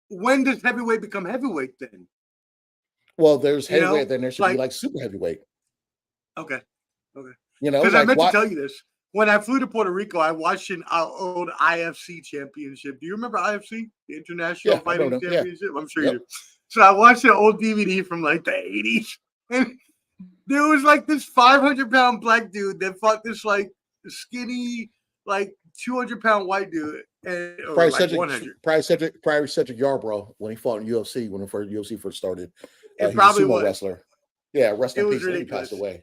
When does heavyweight become heavyweight then? Well, there's heavyweight, then there should be like super heavyweight. Okay. You know, because I meant to tell you this. When I flew to Puerto Rico, I watched an old IFC championship. Do you remember IFC, the International Fighting Championship? Yeah. I'm sure you do. So I watched an old DVD from like the 80s, and there was like this 500-pound black dude that fought this like skinny, like 200-pound white dude. And probably Cedric Yarbrough when he fought in UFC when the UFC first started. It probably was a sumo wrestler. Yeah, rest in peace. He passed away.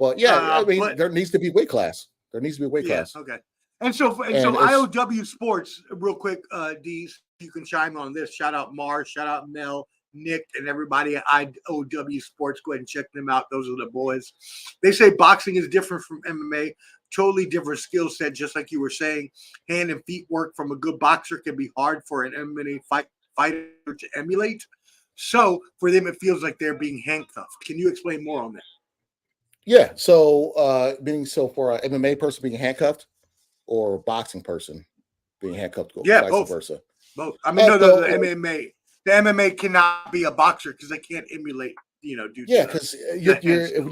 But yeah, I mean, there needs to be weight class. There needs to be weight class. Okay. And so IOW Sports, real quick, D's, you can chime on this. Shout out Mar, shout out Mel, Nick, and everybody at IOW Sports. Go ahead and check them out. Those are the boys. They say boxing is different from MMA. Totally different skill set, just like you were saying. Hand and feet work from a good boxer can be hard for an MMA fighter to emulate. So for them, it feels like they're being handcuffed. Can you explain more on that? Yeah. So for an MMA person being handcuffed or a boxing person being handcuffed, vice versa. Both. I mean, the MMA cannot be a boxer because they can't emulate. Because when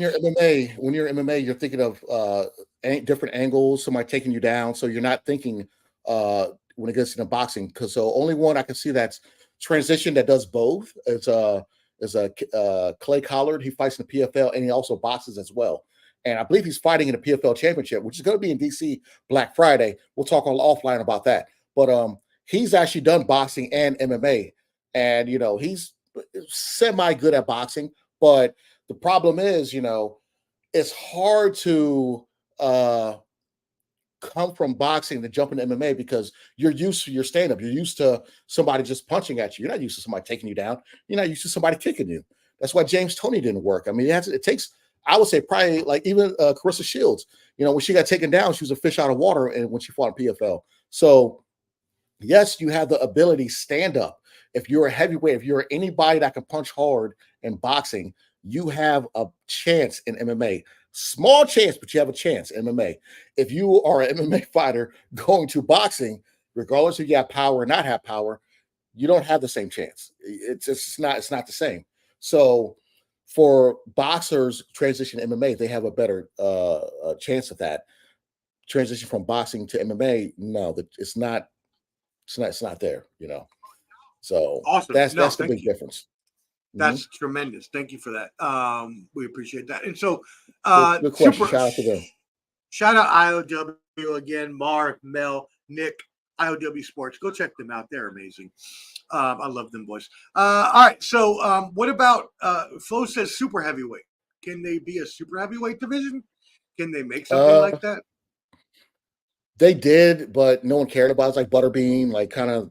you're MMA, you're thinking of different angles, somebody taking you down. So you're not thinking when it gets into boxing. Because so only one I can see that's transition that does both is Clay Collard. He fights in the PFL and he also boxes as well. And I believe he's fighting in the PFL championship, which is going to be in DC Black Friday. We'll talk offline about that. But he's actually done boxing and MMA, and he's semi good at boxing. But the problem is, it's hard to come from boxing to jump into MMA because you're used to your stand-up. You're used to somebody just punching at you. You're not used to somebody taking you down. You're not used to somebody kicking you. That's why James Toney didn't work. I mean, it takes, I would say, probably like even Carissa Shields. When she got taken down, she was a fish out of water, and when she fought in PFL. So, yes, you have the ability stand up. If you're a heavyweight, if you're anybody that can punch hard in boxing, you have a chance in MMA. Small chance, but you have a chance in MMA. If you are an MMA fighter going to boxing, regardless if you have power or not have power, you don't have the same chance. It's not the same. So for boxers transition to MMA, they have a better chance of that. Transition from boxing to MMA, no, it's not there, So awesome. That's the big difference. That's tremendous. Thank you for that. We appreciate that. And so, good question. Shout out to them. Shout out IOW again, Mar, Mel, Nick, IOW Sports. Go check them out. They're amazing. I love them boys. All right. So what about Flo says super heavyweight? Can they be a super heavyweight division? Can they make something like that? They did, but no one cared about it. It's like Butterbean, like kind of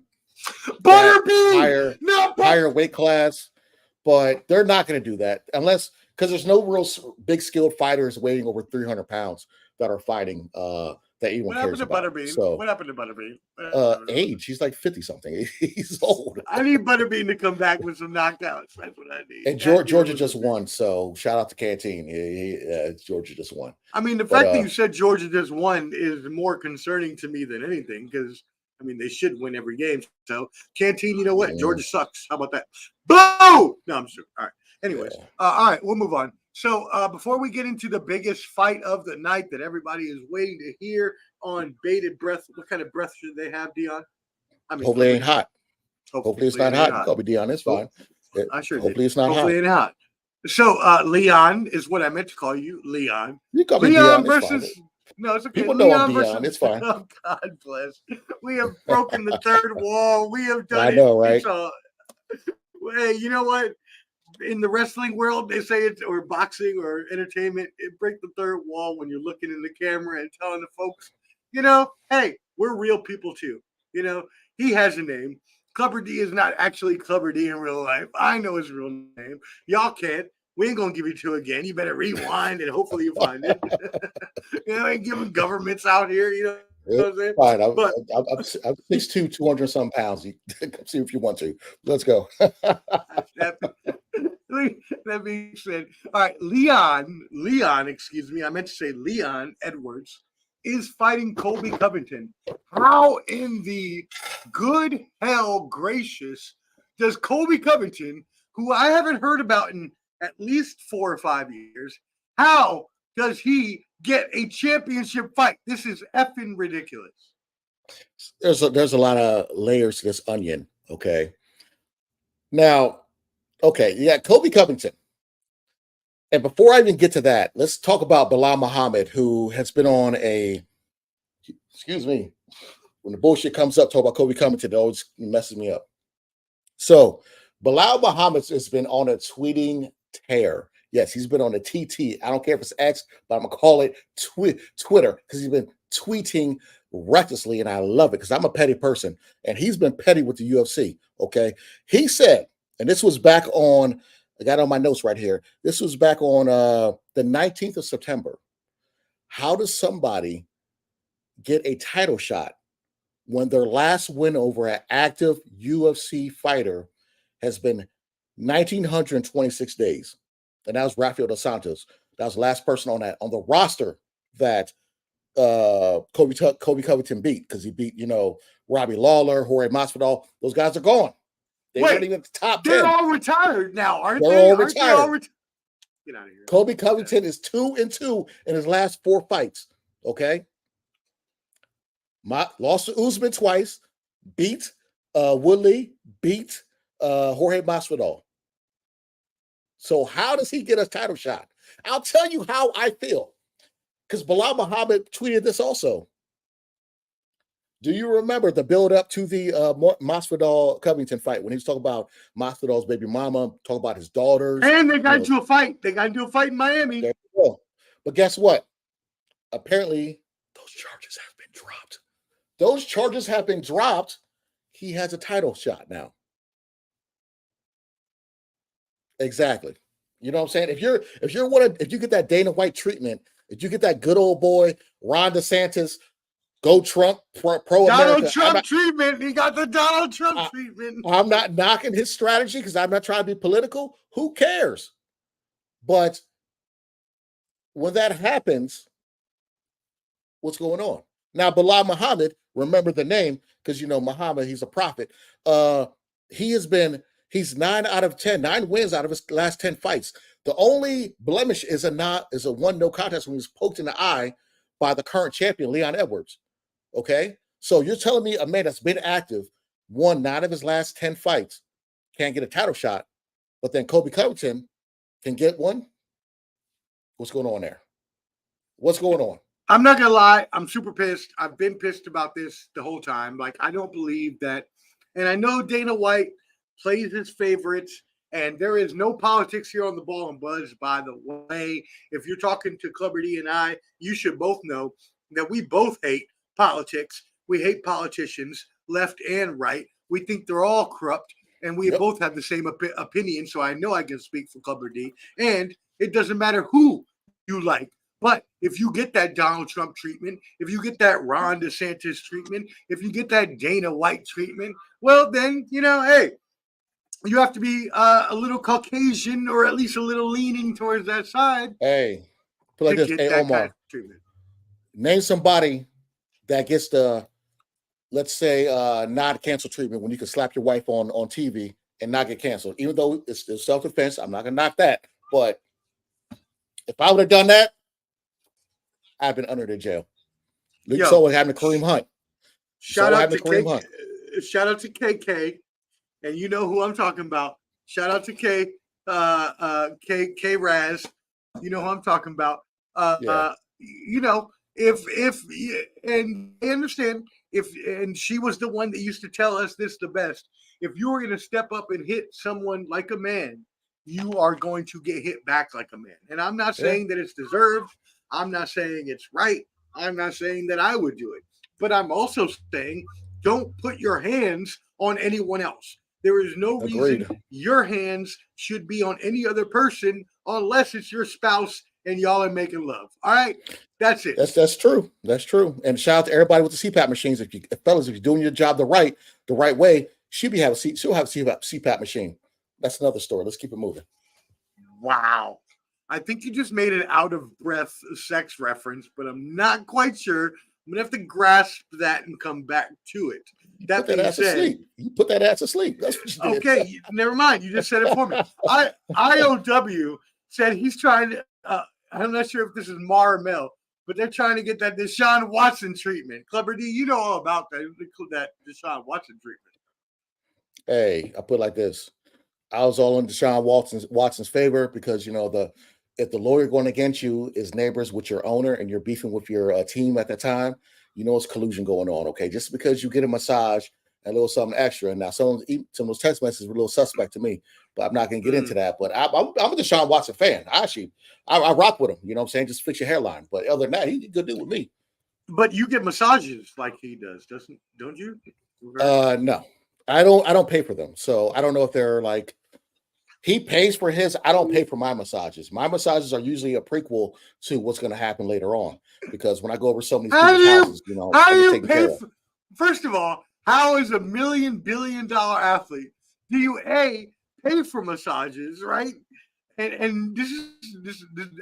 Butterbean, higher weight class. But they're not going to do that unless because there's no real big skilled fighters weighing over 300 pounds that are fighting that anyone cares about. Butterbean? So, what happened to Butterbean? Age. He's like 50 something. He's old. I need Butterbean to come back with some knockouts. That's what I need. And Georgia just won. So shout out to Canteen. Georgia just won. I mean, the fact that you said Georgia just won is more concerning to me than anything because, I mean, they should win every game. So, Canteen, you know what? Georgia sucks. How about that? Boo! No, I'm sure. All right. Anyways, all right, we'll move on. So, before we get into the biggest fight of the night that everybody is waiting to hear on bated breath, what kind of breath should they have, Dion? I mean, hopefully it ain't hot. Hopefully it's not hot. You call me Dion. It's fine. I sure hopefully did. It's not hopefully hot. It ain't hot. So, Leon is what I meant to call you, Leon. You call me Leon Dion. It's no, it's okay. People know Leon I'm Dion. It's fine. Oh, God bless. We have broken the third wall. We have done I know, right? Hey, you know what? In the wrestling world, they say it's or boxing or entertainment, it break the third wall when you're looking in the camera and telling the folks, you know, hey, we're real people too. You know, he has a name. Clubber D is not actually Clubber D in real life. I know his real name. Y'all can't. We ain't gonna give it to you again. You better rewind and hopefully you find it. You know, ain't giving governments out here. You know what I'm saying? Fine. I'm 6'2", 200 some pounds. Come see if you want to. Let's go. That being said, all right, Leon, excuse me, I meant to say Leon Edwards is fighting Colby Covington. How in the good hell gracious does Colby Covington, who I haven't heard about in at least 4 or 5 years, how does he get a championship fight? This is effing ridiculous. There's a lot of layers to this onion, okay? Now, okay, yeah, Colby Covington. And before I even get to that, let's talk about Bilal Muhammad, who has been on excuse me, when the bullshit comes up, talk about Colby Covington, it always messes me up. So Bilal Muhammad has been on a tweeting tear. Yes, he's been on a TT. I don't care if it's X, but I'm going to call it Twitter because he's been tweeting recklessly, and I love it because I'm a petty person, and he's been petty with the UFC, okay? He said, and this was back on, I got it on my notes right here. This was back on the 19th of September. How does somebody get a title shot when their last win over an active UFC fighter has been 1,926 days? And that was Rafael dos Santos. That was the last person on the roster that Colby Covington beat because he beat, Robbie Lawler, Jorge Masvidal. Those guys are gone. They weren't even at the top 10. They're all retired now, aren't they? They're all retired. Get out of here. Colby Covington is 2-2 in his last 4 fights. Okay. Lost to Usman twice, beat Woodley, beat Jorge Masvidal. So how does he get a title shot? I'll tell you how I feel. Because Bilal Muhammad tweeted this also. Do you remember the build up to the Masvidal Covington fight when he was talking about Masvidal's baby mama, talking about his daughters? And they got into a fight. They got into a fight in Miami. But guess what? Apparently, those charges have been dropped. Those charges have been dropped. He has a title shot now. Exactly. You know what I'm saying? If you get that Dana White treatment, if you get that good old boy Ron DeSantis, go Trump, pro Donald Trump treatment. He got the Donald Trump treatment. I'm not knocking his strategy because I'm not trying to be political. Who cares? But when that happens, what's going on? Now, Bilal Muhammad, remember the name because Muhammad, he's a prophet. He's 9 out of 10, 9 wins out of his last 10 fights. The only blemish is a 1-no contest when he was poked in the eye by the current champion, Leon Edwards. Okay? So you're telling me a man that's been active, won 9 of his last 10 fights, can't get a title shot, but then Colby Covington can get one? What's going on there? What's going on? I'm not gonna lie, I'm super pissed. I've been pissed about this the whole time. Like, I don't believe that, and I know Dana White plays his favorites, and there is no politics here on the Ball and Buzz, by the way. If you're talking to Clubber D and I, you should both know that we both hate politics. We hate politicians, left and right. We think they're all corrupt, and we both have the same opinion, so I know I can speak for Clubber D. And it doesn't matter who you like. But if you get that Donald Trump treatment, if you get that Ron DeSantis treatment, if you get that Dana White treatment, well, then, hey, you have to be a little Caucasian or at least a little leaning towards that side. Hey, put like this. Hey, Omar, name somebody that gets the, let's say, non-cancel treatment when you can slap your wife on TV and not get canceled. Even though it's self-defense, I'm not going to knock that. But if I would have done that, I've been under the jail. Look, so what happened to Kareem Hunt. Shout out to KK, and you know who I'm talking about. Shout out to K Raz. You know who I'm talking about. If and I understand and she was the one that used to tell us this the best. If you were going to step up and hit someone like a man, you are going to get hit back like a man. And I'm not saying that it's deserved. I'm not saying it's right. I'm not saying that I would do it. But I'm also saying don't put your hands on anyone else. There is no reason your hands should be on any other person unless it's your spouse and y'all are making love. All right? That's it. That's true. That's true. And shout out to everybody with the CPAP machines. If you're doing your job the right way, she'll have a CPAP machine. That's another story. Let's keep it moving. Wow. I think you just made an out-of-breath sex reference, but I'm not quite sure. I'm going to have to grasp that and come back to it. That being said, you put that ass to sleep. That's what you did. Okay, never mind. You just said it for me. IOW said he's trying to, I'm not sure if this is Mar or Mel, but they're trying to get that Deshaun Watson treatment. Clubber D, you know all about that Deshaun Watson treatment. Hey, I put it like this. I was all in Deshaun Watson's favor because, if the lawyer going against you is neighbors with your owner and you're beefing with your team at the time, it's collusion going on, okay? Just because you get a massage and a little something extra. Now, some of those text messages were a little suspect to me, but I'm not going to get into that. But I'm a Deshaun Watson fan. I rock with him, you know what I'm saying? Just fix your hairline. But other than that, he's a good dude with me. But you get massages like he does, don't you? No, I don't pay for them. So I don't know if they're like, he pays for his. I don't pay for my massages. My massages are usually a prequel to what's going to happen later on. Because when I go over so many houses, how do you pay for? First of all, how is a $1 billion athlete do you pay for massages, right? And this is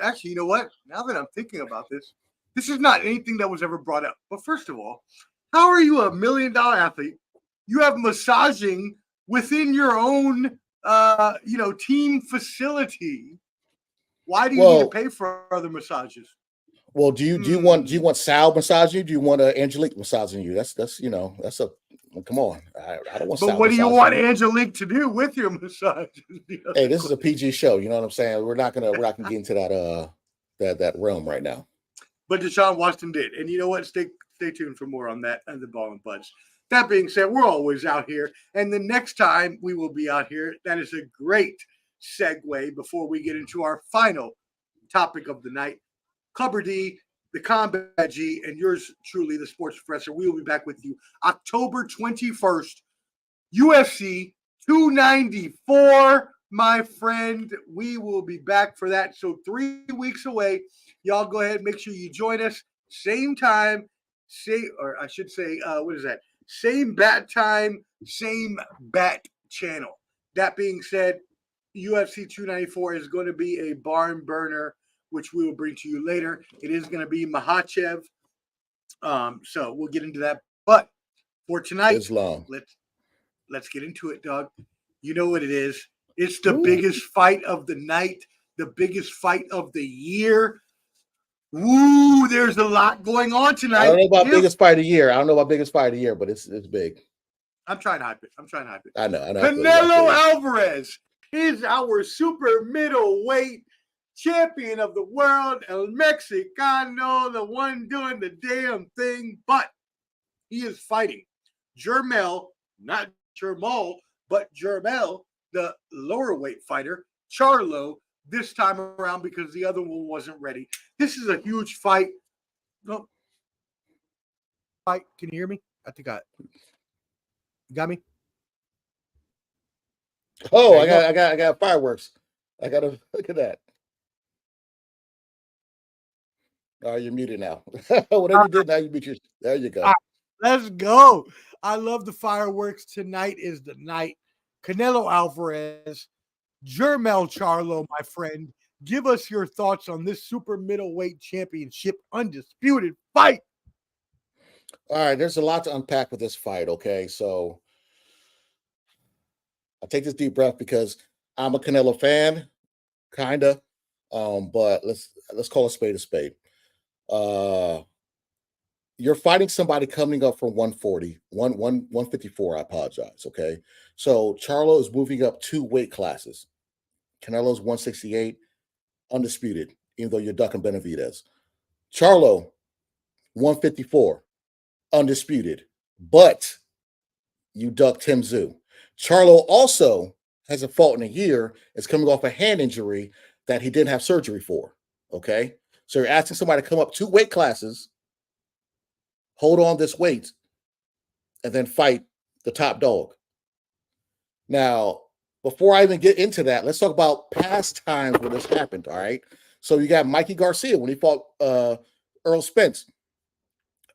actually, you know what? Now that I'm thinking about this is not anything that was ever brought up. But first of all, how are you a $1 million athlete? You have massaging within your own team facility. Why do you need to pay for other massages? Well, do you want Sal massaging you? Do you want Angelique massaging you? That's a come on. I don't want. But Sal what do you want Angelique to do with your massages? Hey, this is a PG show. You know what I'm saying? We're not gonna get into that realm right now. But Deshaun Watson did, and you know what? Stay tuned for more on that and the Ball and Buzz. That being said, we're always out here. And the next time we will be out here, that is a great segue before we get into our final topic of the night. Clubber D, the Combat G, and yours truly, the Sports Professor. We will be back with you October 21st, UFC 294, my friend. We will be back for that. So 3 weeks away. Y'all go ahead and make sure you join us. Same time, same bat time, same bat channel. That being said, UFC 294 is going to be a barn burner, which we will bring to you later. It is going to be Makhachev. So we'll get into that. But for tonight, Islam. Let's get into it, dog. You know what it is. It's the biggest fight of the night, the biggest fight of the year. Woo, there's a lot going on tonight. I don't know about biggest fight of the year. But it's big. I'm trying to hype it. I know. Canelo Alvarez is our super middleweight champion of the world, El Mexicano, the one doing the damn thing. But he is fighting Jermell, not Jermall, but Jermell, the lower weight fighter, Charlo, this time around because the other one wasn't ready. This is a huge fight. No. Fight. Can you hear me? I think you got me. Oh, I got fireworks. I got to look at that. Oh, you're muted now. Whatever you did, now you mute your. There you go. Let's go. I love the fireworks. Tonight is the night. Canelo Alvarez, Jermell Charlo, my friend. Give us your thoughts on this super middleweight championship undisputed fight. All right, there's a lot to unpack with this fight, okay? So I'll take this deep breath because I'm a Canelo fan, kinda. But let's call a spade a spade. You're fighting somebody coming up from 140, 154, I apologize, okay? So Charlo is moving up 2 weight classes. Canelo's 168, undisputed, even though you're ducking Benavidez. Charlo, 154, undisputed, but you ducked Tim Tszyu. Charlo also hasn't fought in a year. Is coming off a hand injury that he didn't have surgery for, okay? So you're asking somebody to come up 2 weight classes, hold on this weight, and then fight the top dog. Now, before I even get into that, let's talk about past times where this happened, all right? So you got Mikey Garcia when he fought Earl Spence.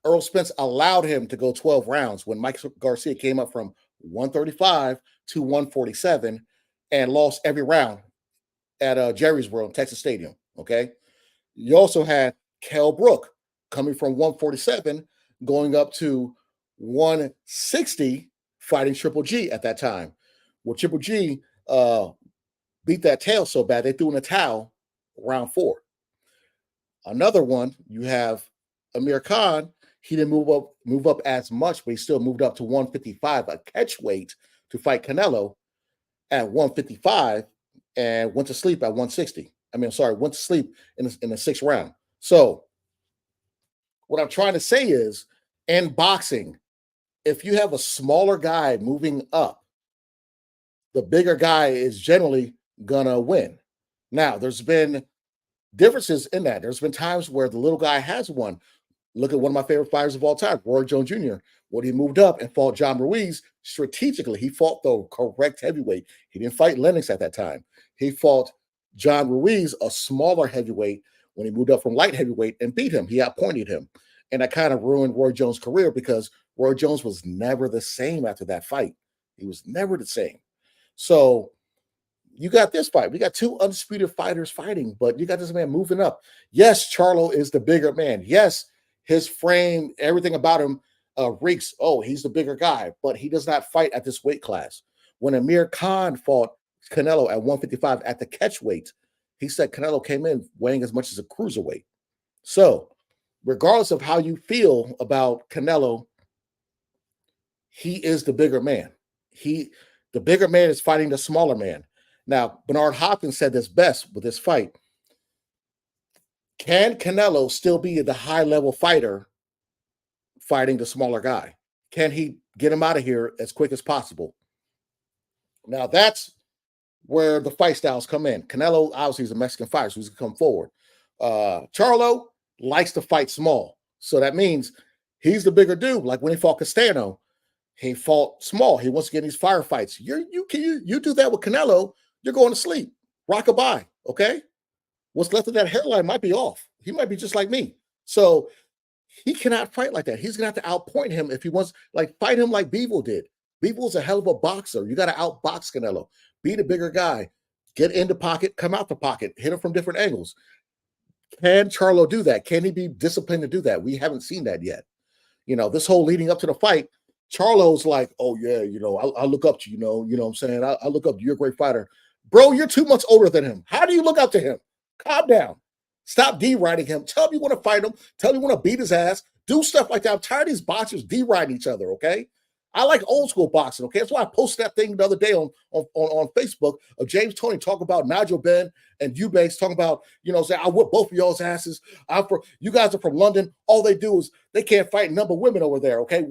Earl Spence allowed him to go 12 rounds when Mike Garcia came up from 135 to 147 and lost every round at Jerry's World, Texas Stadium, okay? You also had Kell Brook coming from 147 going up to 160 fighting Triple G at that time. Well, Triple G beat that tail so bad they threw in a towel round 4. Another one, you have Amir Khan. He didn't move up as much, but he still moved up to 155, a catch weight, to fight Canelo at 155 and went to sleep at 160. Went to sleep in the 6th round. So what I'm trying to say is, in boxing, if you have a smaller guy moving up, the bigger guy is generally gonna win. Now, there's been differences in that. There's been times where the little guy has won. Look at one of my favorite fighters of all time, Roy Jones Jr. When he moved up and fought John Ruiz, strategically, he fought the correct heavyweight. He didn't fight Lennox at that time. He fought John Ruiz, a smaller heavyweight, when he moved up from light heavyweight and beat him. He outpointed him. And that kind of ruined Roy Jones' career because Roy Jones was never the same after that fight. He was never the same. So you got this fight. We got 2 undisputed fighters fighting, but you got this man moving up. Yes, Charlo is the bigger man. Yes, his frame, everything about him reeks, oh, he's the bigger guy, but he does not fight at this weight class. When Amir Khan fought Canelo at 155 at the catch weight, he said Canelo came in weighing as much as a cruiserweight. So regardless of how you feel about Canelo, he is the bigger man. The bigger man is fighting the smaller man. Now, Bernard Hopkins said this best with this fight. Can Canelo still be the high-level fighter fighting the smaller guy? Can he get him out of here as quick as possible? Now, that's where the fight styles come in. Canelo, obviously, is a Mexican fighter, so he's going to come forward. Charlo likes to fight small. So that means he's the bigger dude. Like when he fought Castano, he fought small. He wants to get in these firefights. You do that with Canelo, you're going to sleep. Rock-a-bye, okay? What's left of that hairline might be off. He might be just like me. So he cannot fight like that. He's going to have to outpoint him if he wants, like fight him like Bivol did. Bivol's a hell of a boxer. You got to outbox Canelo. Be the bigger guy. Get in the pocket, come out the pocket, hit him from different angles. Can Charlo do that? Can he be disciplined to do that? We haven't seen that yet. This whole leading up to the fight, Charlo's like, oh yeah, I look up to you, what I'm saying? I look up to you. You're a great fighter. Bro, you're 2 months older than him. How do you look up to him? Calm down. Stop deriding him. Tell him you want to fight him. Tell him you want to beat his ass. Do stuff like that. I'm tired of these boxers deriding each other, okay? I like old school boxing. Okay, that's why I posted that thing the other day on Facebook of James Toney talking about Nigel Benn and Eubanks talking about, saying I whip both of y'all's asses. You guys are from London. All they do is they can't fight number women over there. Okay,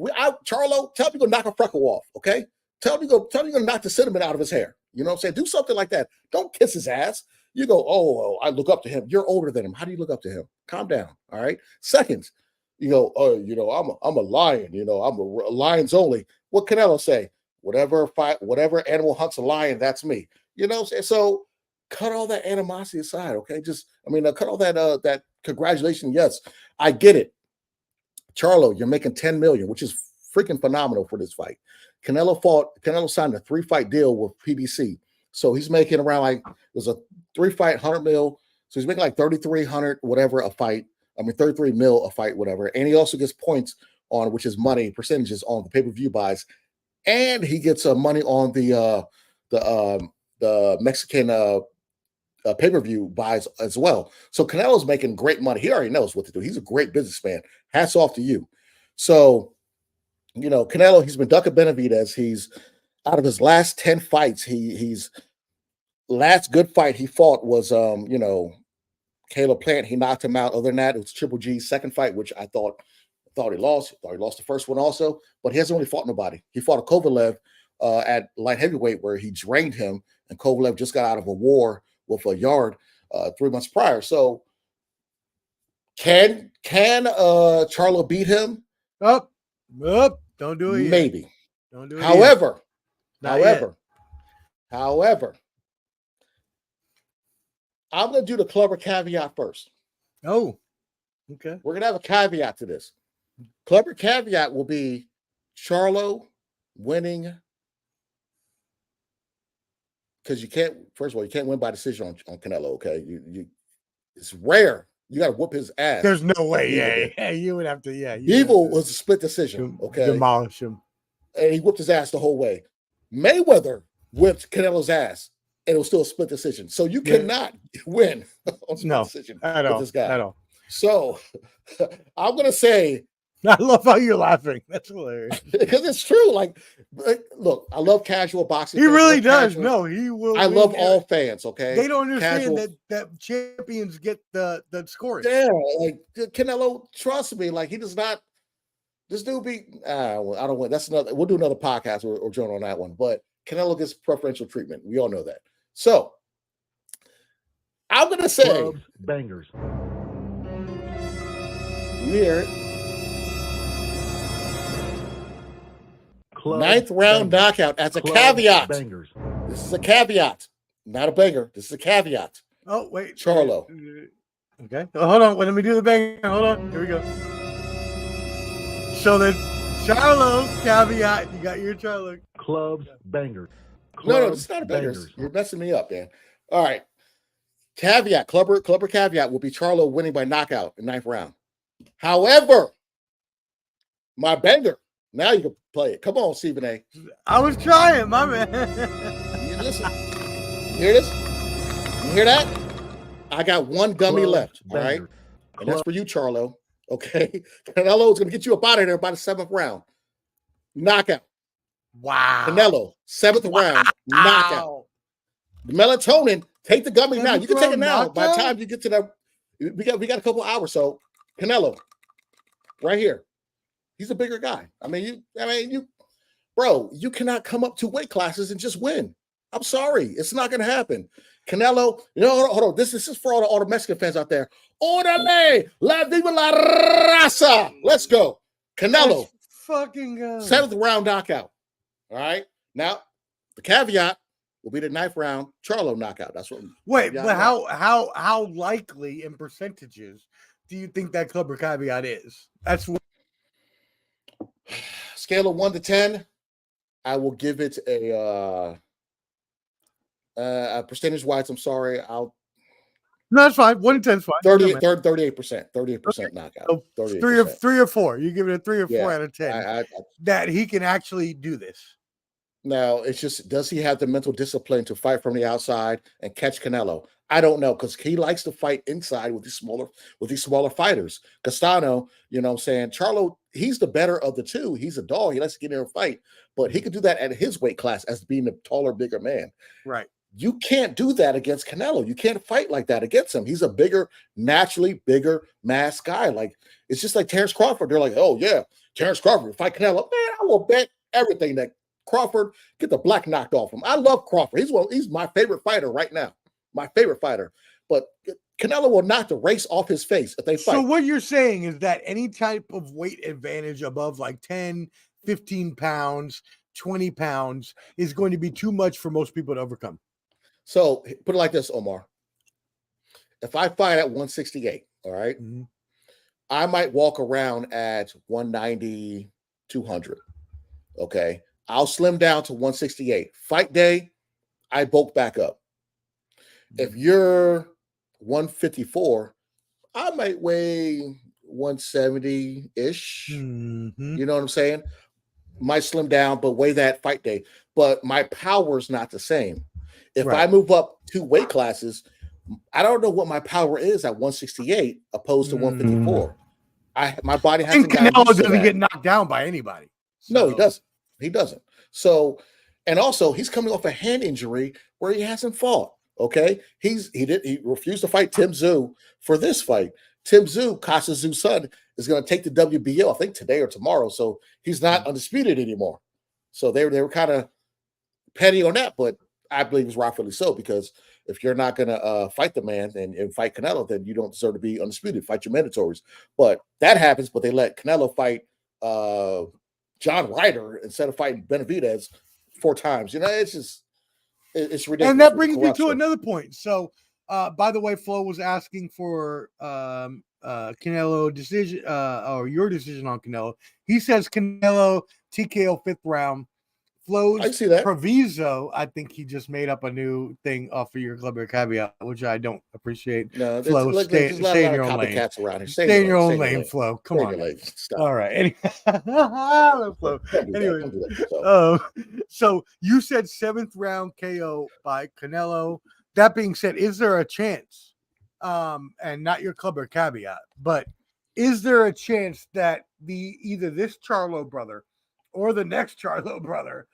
Charlo, tell me to go knock a freckle off. Okay, tell me to knock the cinnamon out of his hair. You know what I'm saying? Do something like that. Don't kiss his ass. You go, oh, I look up to him. You're older than him. How do you look up to him? Calm down. All right. Second, you go, oh, I'm a lion. I'm a lions only. What Canelo say? Whatever animal hunts a lion, that's me. You know what I'm saying? So cut all that animosity aside. Okay. Cut all that congratulations. Yes, I get it. Charlo, you're making $10 million, which is freaking phenomenal for this fight. Canelo signed a 3-fight deal with PBC. So he's making around like, there's a 3-fight, 100 mil. So he's making like 3,300, whatever a fight. 33 mil a fight, whatever. And he also gets points on, which is money, percentages on the pay-per-view buys. And he gets money on the Mexican pay-per-view buys as well. So Canelo's making great money. He already knows what to do. He's a great businessman. Hats off to you. So, Canelo, he's been ducking Benavidez. He's out of his last 10 fights, he's last good fight he fought was Caleb Plant. He knocked him out. Other than that, it was Triple G's second fight, which I thought he lost. He lost the first one also, but he hasn't really fought nobody. He fought a Kovalev at light heavyweight where he drained him, and Kovalev just got out of a war with a Yard 3 months prior. So can Charlo beat him? Up, don't do it. Maybe. Yet. Don't do it. However, I'm going to do the Clubber caveat first. Oh, okay. We're going to have a caveat to this. Clubber caveat will be Charlo winning, because first of all, you can't win by decision on Canelo, okay? It's rare. You got to whoop his ass. There's no way. Yeah, you would have to. Yeah, Evil was a split decision. Okay, demolish him, and he whooped his ass the whole way. Mayweather whipped Canelo's ass, and it was still a split decision. So you cannot win on split decision with this guy at all. So I'm gonna say, I love how you're laughing. That's hilarious because it's true. Like, look, I love casual boxing. He really does. No, he will. I love all fans. Okay, they don't understand that champions get the scoring. Yeah, like Canelo. Trust me, like he does not. This dude be. I don't want. That's another. We'll do another podcast or join on that one. But Canelo gets preferential treatment. We all know that. So I'm gonna say Clubs, bangers. You hear it. Clubs, 9th round bangers. knockout. As a Clubs, caveat. Bangers. This is a caveat, not a banger. This is a caveat. Oh wait, Charlo. Okay, hold on. Let me do the banger. Hold on. Here we go. So then, Charlo caveat. You got your Charlo. Clubs, bangers. No, it's not a banger. You're messing me up, man. All right. Caveat. Clubber caveat will be Charlo winning by knockout in 9th round. However, my banger. Now you can play it. Come on, Stephen A. I was trying, my man. You listen. You hear this? You hear that? I got one gummy left. All right. And that's for you, Charlo. Okay. Canelo is going to get you up out of there by the 7th round. Knockout. Wow. Canelo, 7th round. Knockout. The melatonin, take the gummy now. You can take it now. Knockout? By the time you get to that, we got a couple hours. So Canelo, right here. He's a bigger guy. Bro, you cannot come up 2 weight classes and just win. I'm sorry. It's not going to happen. Canelo, hold on. This is for all the Mexican fans out there. Orale, la viva la raza. Let's go. Canelo. Let's fucking go. 7th round knockout. All right. Now, the caveat will be the 9th round Charlo knockout. That's what. Wait, but how likely in percentages do you think that Clubber caveat is? That's what. Scale of 1 to 10, I will give it a percentage wise. I'm sorry. No, that's fine. 1 to 10 is fine. 38% knockout. So 38%. 3 or 4. You give it a 3 or 4 out of 10. That he can actually do this. Now, it's just, does he have the mental discipline to fight from the outside and catch Canelo? I don't know, because he likes to fight inside with these smaller fighters. Castano, you know what I'm saying? Charlo he's the better of the two. He's a dog. He likes to get in there and fight, but he could do that at his weight class as being a taller, bigger man. Right. You can't do that against Canelo. You can't fight like that against him. He's a bigger, naturally bigger mass guy. Like, it's just like Terrence Crawford. They're like, oh yeah, Terrence Crawford fight Canelo. Man, I will bet everything that Crawford get the black knocked off him. I love Crawford. He's my favorite fighter right now. My favorite fighter. But Canelo will knock the race off his face if they fight. So what you're saying is that any type of weight advantage above like 10, 15 pounds, 20 pounds is going to be too much for most people to overcome. So put it like this, Omar. If I fight at 168, all right, I might walk around at 190, 200. Okay. I'll slim down to 168. Fight day, I bulk back up. If you're 154, I might weigh 170-ish. You know what I'm saying? Might slim down, but weigh that fight day. But my power's not the same. If I move up 2 weight classes, I don't know what my power is at 168 opposed to 154. My body has to Canelo doesn't get knocked down by anybody. So. No, he doesn't. He doesn't. So, and also he's coming off a hand injury where he hasn't fought. Okay, he refused to fight Tim Tszyu for this fight. Tim Tszyu, Kasa Tszyu's son, is going to take the WBO, I think today or tomorrow. So he's not undisputed anymore. So they were kind of petty on that, but I believe it's rightfully so, because if you're not going to fight the man and fight Canelo, then you don't deserve to be undisputed. Fight your mandatories. But that happens, but they let Canelo fight John Ryder instead of fighting Benavidez 4 times. You know, it's just, it's ridiculous. And that brings me to another point. So, by the way, Flo was asking for Canelo decision or your decision on Canelo. He says Canelo TKO 5th round. Flo's I see that. proviso, I think he just made up a new thing off of your club or caveat, which I don't appreciate. No, Flo, stay in your own lane. Around here. Stay in your own lane, Flo. Come on. All right. Anyway, so you said 7th round KO by Canelo. That being said, is there a chance, and not your club or caveat, but is there a chance that either this Charlo brother or the next Charlo brother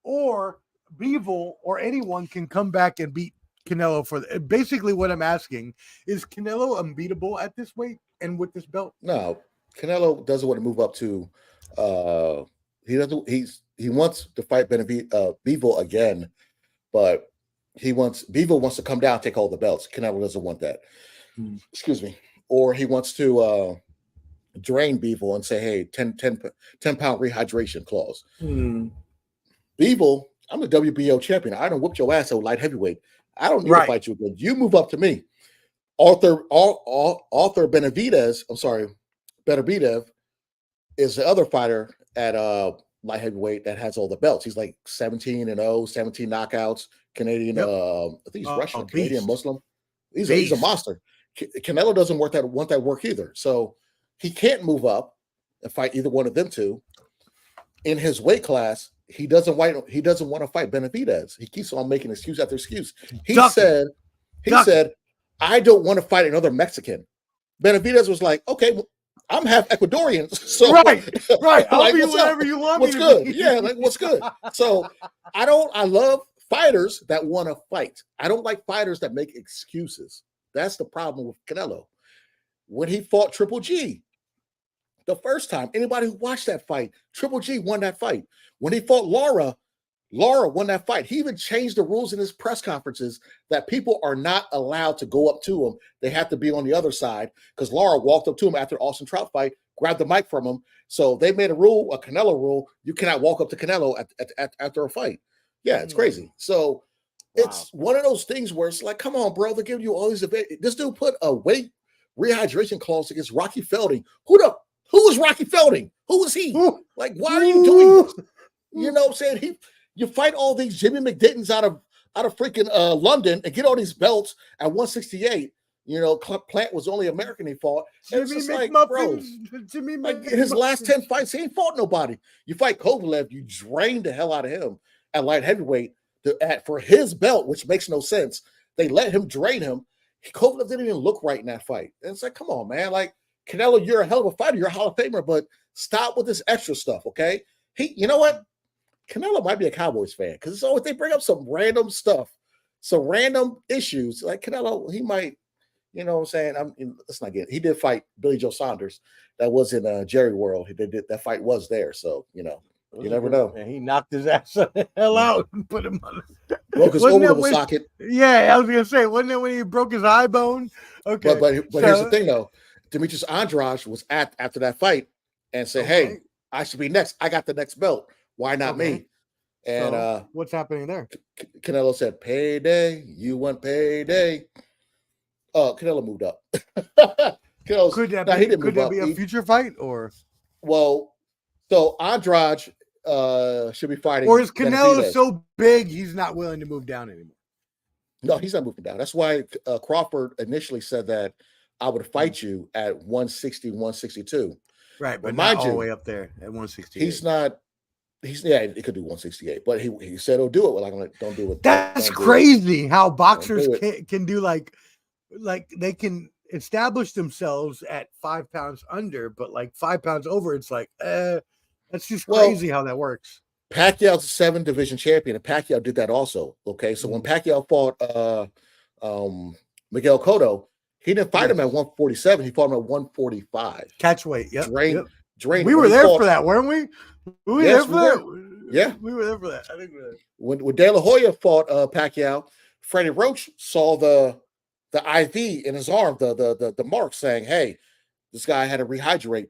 or Bivol or anyone can come back and beat Canelo basically what I'm asking is Canelo unbeatable at this weight and with this belt? No, Canelo doesn't want to move up to he wants to fight Bivol again, but Bivol wants to come down and take all the belts. Canelo doesn't want that. Excuse me. Or he wants to drain Bivol and say, hey, 10 pound rehydration clause. Bivol, I'm the WBO champion. I don't whoop your ass at light heavyweight. I don't need to fight you again. You move up to me. Arthur Benavidez, Benavidez is the other fighter at light heavyweight that has all the belts. He's like 17-0, 17 knockouts, Canadian. I think he's Russian, Canadian Muslim. He's a monster. Canelo doesn't want that work either. So he can't move up and fight either one of them two. In his weight class, he doesn't want to fight Benavidez. He keeps on making excuse after excuse. He said, I don't want to fight another Mexican. Benavidez was like, okay, well, I'm half Ecuadorian. So right. I'll like, be whatever you want what's me good? to be. Yeah, like what's good? So I love fighters that want to fight. I don't like fighters that make excuses. That's the problem with Canelo. When he fought Triple G, the first time, anybody who watched that fight, Triple G won that fight. When he fought Lara won that fight. He even changed the rules in his press conferences that people are not allowed to go up to him. They have to be on the other side, because Lara walked up to him after Austin Trout fight, grabbed the mic from him. So they made a Canelo rule. You cannot walk up to Canelo after a fight. Yeah, it's crazy. So it's one of those things where it's like, come on, bro, they're giving you all these. This dude put a weight rehydration clause against Rocky Felding. Who was Rocky Felding? Who was he? Like, why are you doing this? You know what I'm saying? You fight all these Jimmy McDittons out of freaking London and get all these belts at 168. You know, Plant was only American he fought. It's just like, bro, his last 10 fights, he ain't fought nobody. You fight Kovalev, you drain the hell out of him at light heavyweight for his belt, which makes no sense. They let him drain him. Kovalev didn't even look right in that fight. And it's like, come on, man. Like, Canelo, you're a hell of a fighter. You're a Hall of Famer, but stop with this extra stuff, okay? You know what? Canelo might be a Cowboys fan because it's always they bring up some random stuff, some random issues. Like Canelo, he might, you know what I'm saying? Let's not get it. He did fight Billy Joe Saunders. That was in Jerry World. He did that fight was there. So, you never know. And he knocked his ass the hell out and put him on. Broke his orbital socket. Yeah, I was gonna say, wasn't it when he broke his eye bone? Okay, but here's the thing though. Demetrius Andrade was after that fight and said, "Hey, I should be next. I got the next belt. Why not me?" And so, what's happening there? Canelo said, "Payday. You want payday?" Canelo moved up. Could that be a future fight or? Well, so Andrade should be fighting. Or is Canelo so big he's not willing to move down anymore? No, he's not moving down. That's why Crawford initially said that I would fight you at 160, 162. Right, but not all the way up there at 168. He's not. He could do 168, but he said he'll do it. Well, I'm like, don't do it. That's crazy how boxers can do like they can establish themselves at 5 pounds under, but like 5 pounds over, it's like, that's just crazy how that works. Pacquiao's a 7-division champion, and Pacquiao did that also. Okay, so when Pacquiao fought Miguel Cotto, he didn't fight him at 147. He fought him at 145. Catch weight. Yep. Drained. We were there for that, weren't we? We were there for that. Yeah, we were there for that. I think we were there. When De La Hoya fought Pacquiao, Freddie Roach saw the IV in his arm, the mark saying, "Hey, this guy had to rehydrate.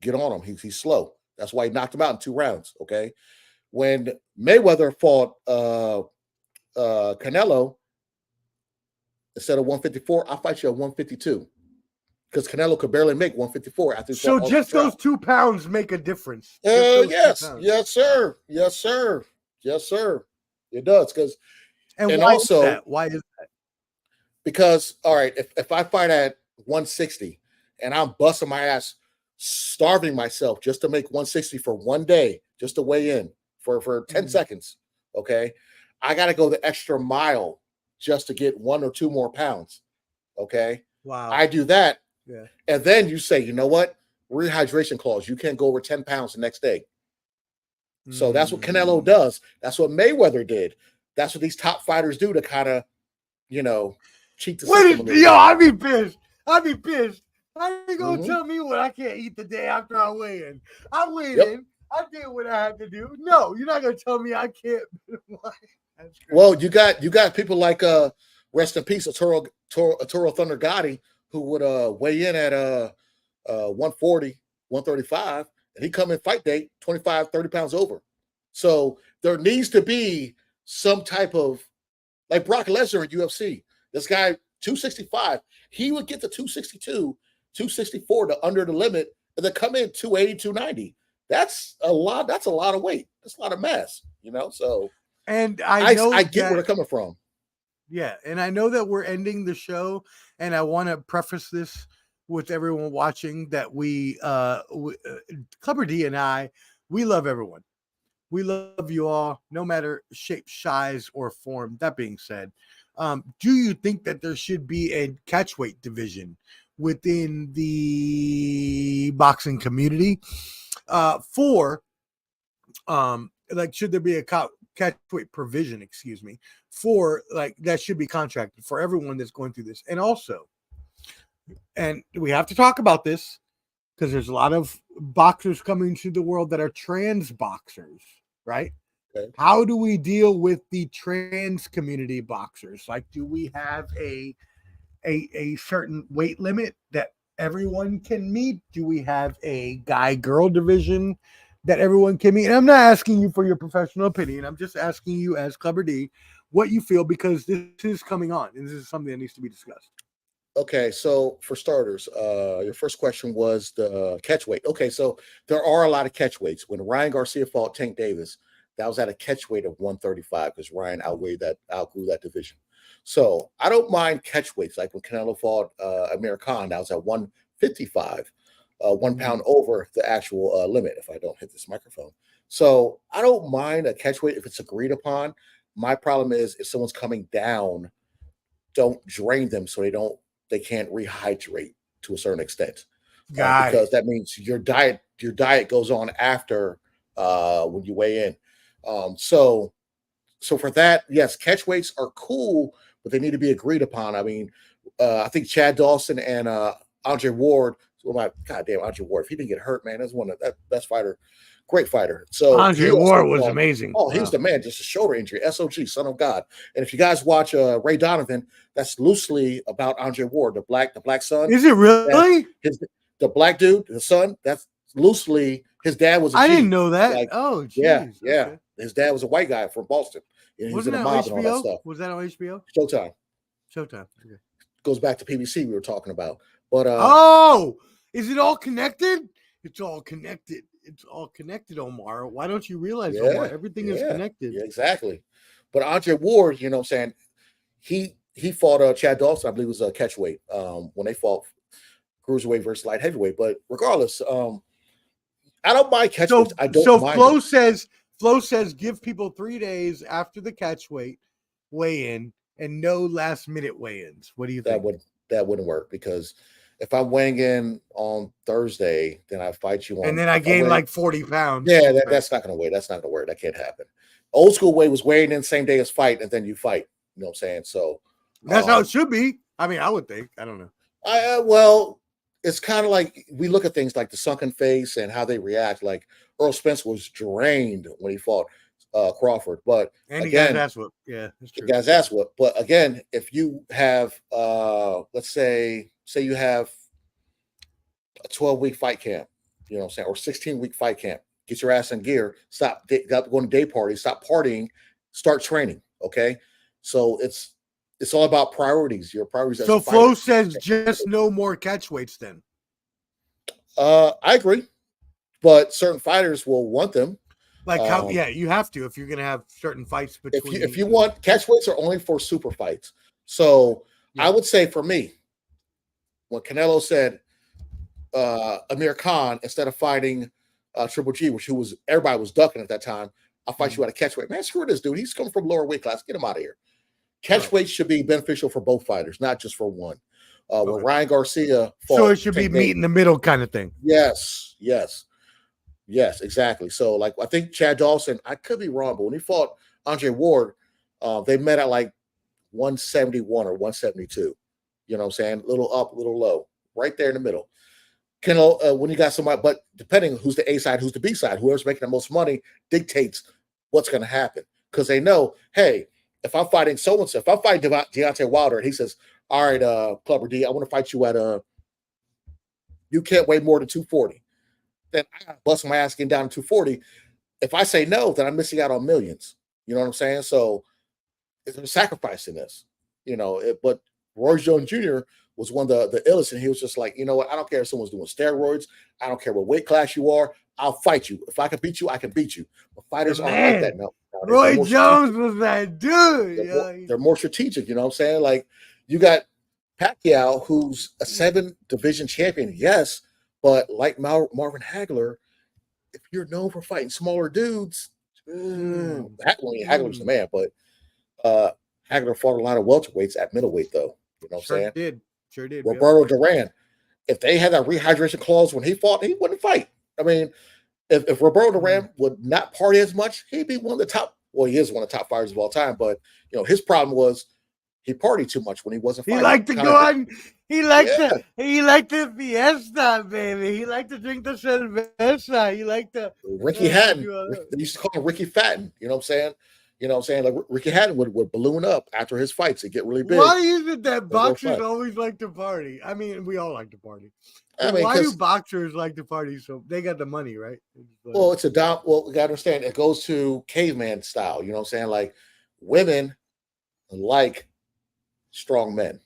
Get on him. He's slow." That's why he knocked him out in 2 rounds. Okay. When Mayweather fought Canelo, instead of 154, I'll fight you at 152 because Canelo could barely make 154 after. So just those 2 pounds make a difference. Yes, sir. It does and why also is that? Why is that? Because all right, if I fight at 160 and I'm busting my ass, starving myself just to make 160 for one day, just to weigh in for 10 seconds, okay, I got to go the extra mile just to get 1 or 2 more pounds. Okay. Wow. I do that. Yeah. And then you say, you know what? Rehydration clause. You can't go over 10 pounds the next day. So that's what Canelo does. That's what Mayweather did. That's what these top fighters do to kind of, cheat the system. I'd be pissed. How are you going to tell me what I can't eat the day after I weigh in? I weighed in. I did what I had to do. No, you're not going to tell me I can't. Well, you got people like rest in peace, Arturo Thunder Gotti, who would weigh in at 140, 135, and he come in fight day 25, 30 pounds over. So there needs to be some type of, like Brock Lesnar at UFC. This guy 265, he would get to 262, 264 to under the limit, and then come in 280, 290. That's a lot. That's a lot of weight. That's a lot of mass. So. And I get where they're coming from. Yeah, and I know that we're ending the show, and I want to preface this with everyone watching that we Clubber D and I, we love everyone. We love you all, no matter shape, size, or form. That being said, do you think that there should be a catchweight division within the boxing community? Should there be a catchweight provision, for that should be contracted for everyone that's going through this? And also, and we have to talk about this because there's a lot of boxers coming to the world that are trans boxers, right? Okay. How do we deal with the trans community boxers? Like, do we have a certain weight limit that everyone can meet? Do we have a guy-girl division that everyone can meet? And I'm not asking you for your professional opinion. I'm just asking you as Clubber D what you feel, because this is coming on and this is something that needs to be discussed. Okay, so for starters, your first question was the catch weight. Okay, so there are a lot of catch weights. When Ryan Garcia fought Tank Davis, that was at a catch weight of 135 because Ryan outgrew that division. So I don't mind catch weights. Like when Canelo fought Amir Khan, that was at 155. 1 pound over the actual limit if I don't hit this microphone. So I don't mind a catch weight if it's agreed upon. My problem is if someone's coming down, don't drain them so they can't rehydrate to a certain extent. Got because it. that means your diet goes on after when you weigh in. So for that, yes, catch weights are cool, but they need to be agreed upon. I mean, I think Chad Dawson and Andre Ward. Oh my goddamn, Andre Ward! If he didn't get hurt, man, that's one of that best fighter, great fighter. So Andre he also Ward was fought. amazing. Oh, he was the man, just a shoulder injury, SOG, son of God. And if you guys watch Ray Donovan, that's loosely about Andre Ward, the black son. Is it That's really? the black dude, the son. That's loosely his dad was a I G. didn't know that. Like, Oh, yeah, geez. yeah. Okay. His dad was a white guy from Boston. And he was in Wasn't a that on mob and all that HBO? stuff. Was that on HBO? Showtime. Showtime. Okay. Goes back to PBC we were talking about. But oh, is it all connected? It's all connected. It's all connected, Omar. Why don't you realize, yeah, Omar? Everything is connected. Yeah, exactly. But Andre Ward, you know what I'm saying? He fought Chad Dawson, I believe it was a catchweight when they fought cruiserweight versus light heavyweight. But regardless, I don't mind catchweights. I don't mind Flo says give people 3 days after the catchweight weigh-in and no last minute weigh-ins. What do you think? That wouldn't work, because if I'm weighing in on Thursday, then I fight you on, and then I gain like 40 pounds. Yeah, that's not going to work. That's not going to work. That can't happen. Old school way was weighing in same day as fight, and then you fight. You know what I'm saying? So that's how it should be. I mean, I would think. I don't know. Well, it's kind of like we look at things like the sunken face and how they react. Like Earl Spence was drained when he fought Crawford, but and he again, got his ass whooped. Yeah, that's true. The guy's ass whooped. But again, if you have, let's say you have a 12-week fight camp, you know what I'm saying, or 16-week fight camp, get your ass in gear, stop going to day parties, stop partying, start training. Okay, so it's all about priorities. Your priorities. So Flo says just no more catch weights then. I agree, but certain fighters will want them. Like how? Yeah, you have to if you're going to have certain fights between. If you want, catch weights are only for super fights. So I would say for me, when Canelo said Amir Khan, instead of fighting Triple G, everybody was ducking at that time, I'll fight you at a catch weight. Man, screw this dude. He's coming from lower weight class. Get him out of here. Catch weight should be beneficial for both fighters, not just for one. When Ryan Garcia fought, so it should be meet in the middle kind of thing. Yes, exactly. So like I think Chad Dawson, I could be wrong, but when he fought Andre Ward, they met at like 171 or 172. You know what I'm saying? A little up, a little low, right there in the middle. When you got somebody, but depending on who's the A side, who's the B side, whoever's making the most money dictates what's going to happen, because they know, hey, if I'm fighting so-and-so, if I'm fighting Deontay Wilder and he says, all right, Clubber D, I want to fight you at you can't weigh more than 240. Then I got to bust my ass getting down to 240. If I say no, then I'm missing out on millions. You know what I'm saying? So it's a sacrifice in this, but Roy Jones Jr. was one of the illest, and he was just like, you know what? I don't care if someone's doing steroids. I don't care what weight class you are. I'll fight you. If I can beat you, I can beat you. But fighters aren't like that now. Roy Jones was that dude. They're more strategic, you know what I'm saying? Like, you got Pacquiao, who's a 7-division champion, yes, but like Marvin Hagler, if you're known for fighting smaller dudes, Hagler's the man, but Hagler fought a lot of welterweights at middleweight, though. You know what I'm saying? Sure did. Roberto Duran, if they had that rehydration clause when he fought, he wouldn't fight. I mean, if Roberto Duran would not party as much, he'd be one of the top. Well, he is one of the top fighters of all time, but his problem was he partied too much when he wasn't fighting. He liked to go on. He liked the fiesta, baby. He liked to drink the cerveza. He liked the Ricky Hatton. They used to call him Ricky Fatten. You know what I'm saying? Like Ricky Hatton would balloon up after his fights and get really big. Why is it that boxers always like to party? I mean, we all like to party. Why do boxers like to party? So they got the money, right? Well, you gotta understand, it goes to caveman style. You know what I'm saying? Like, women like strong men.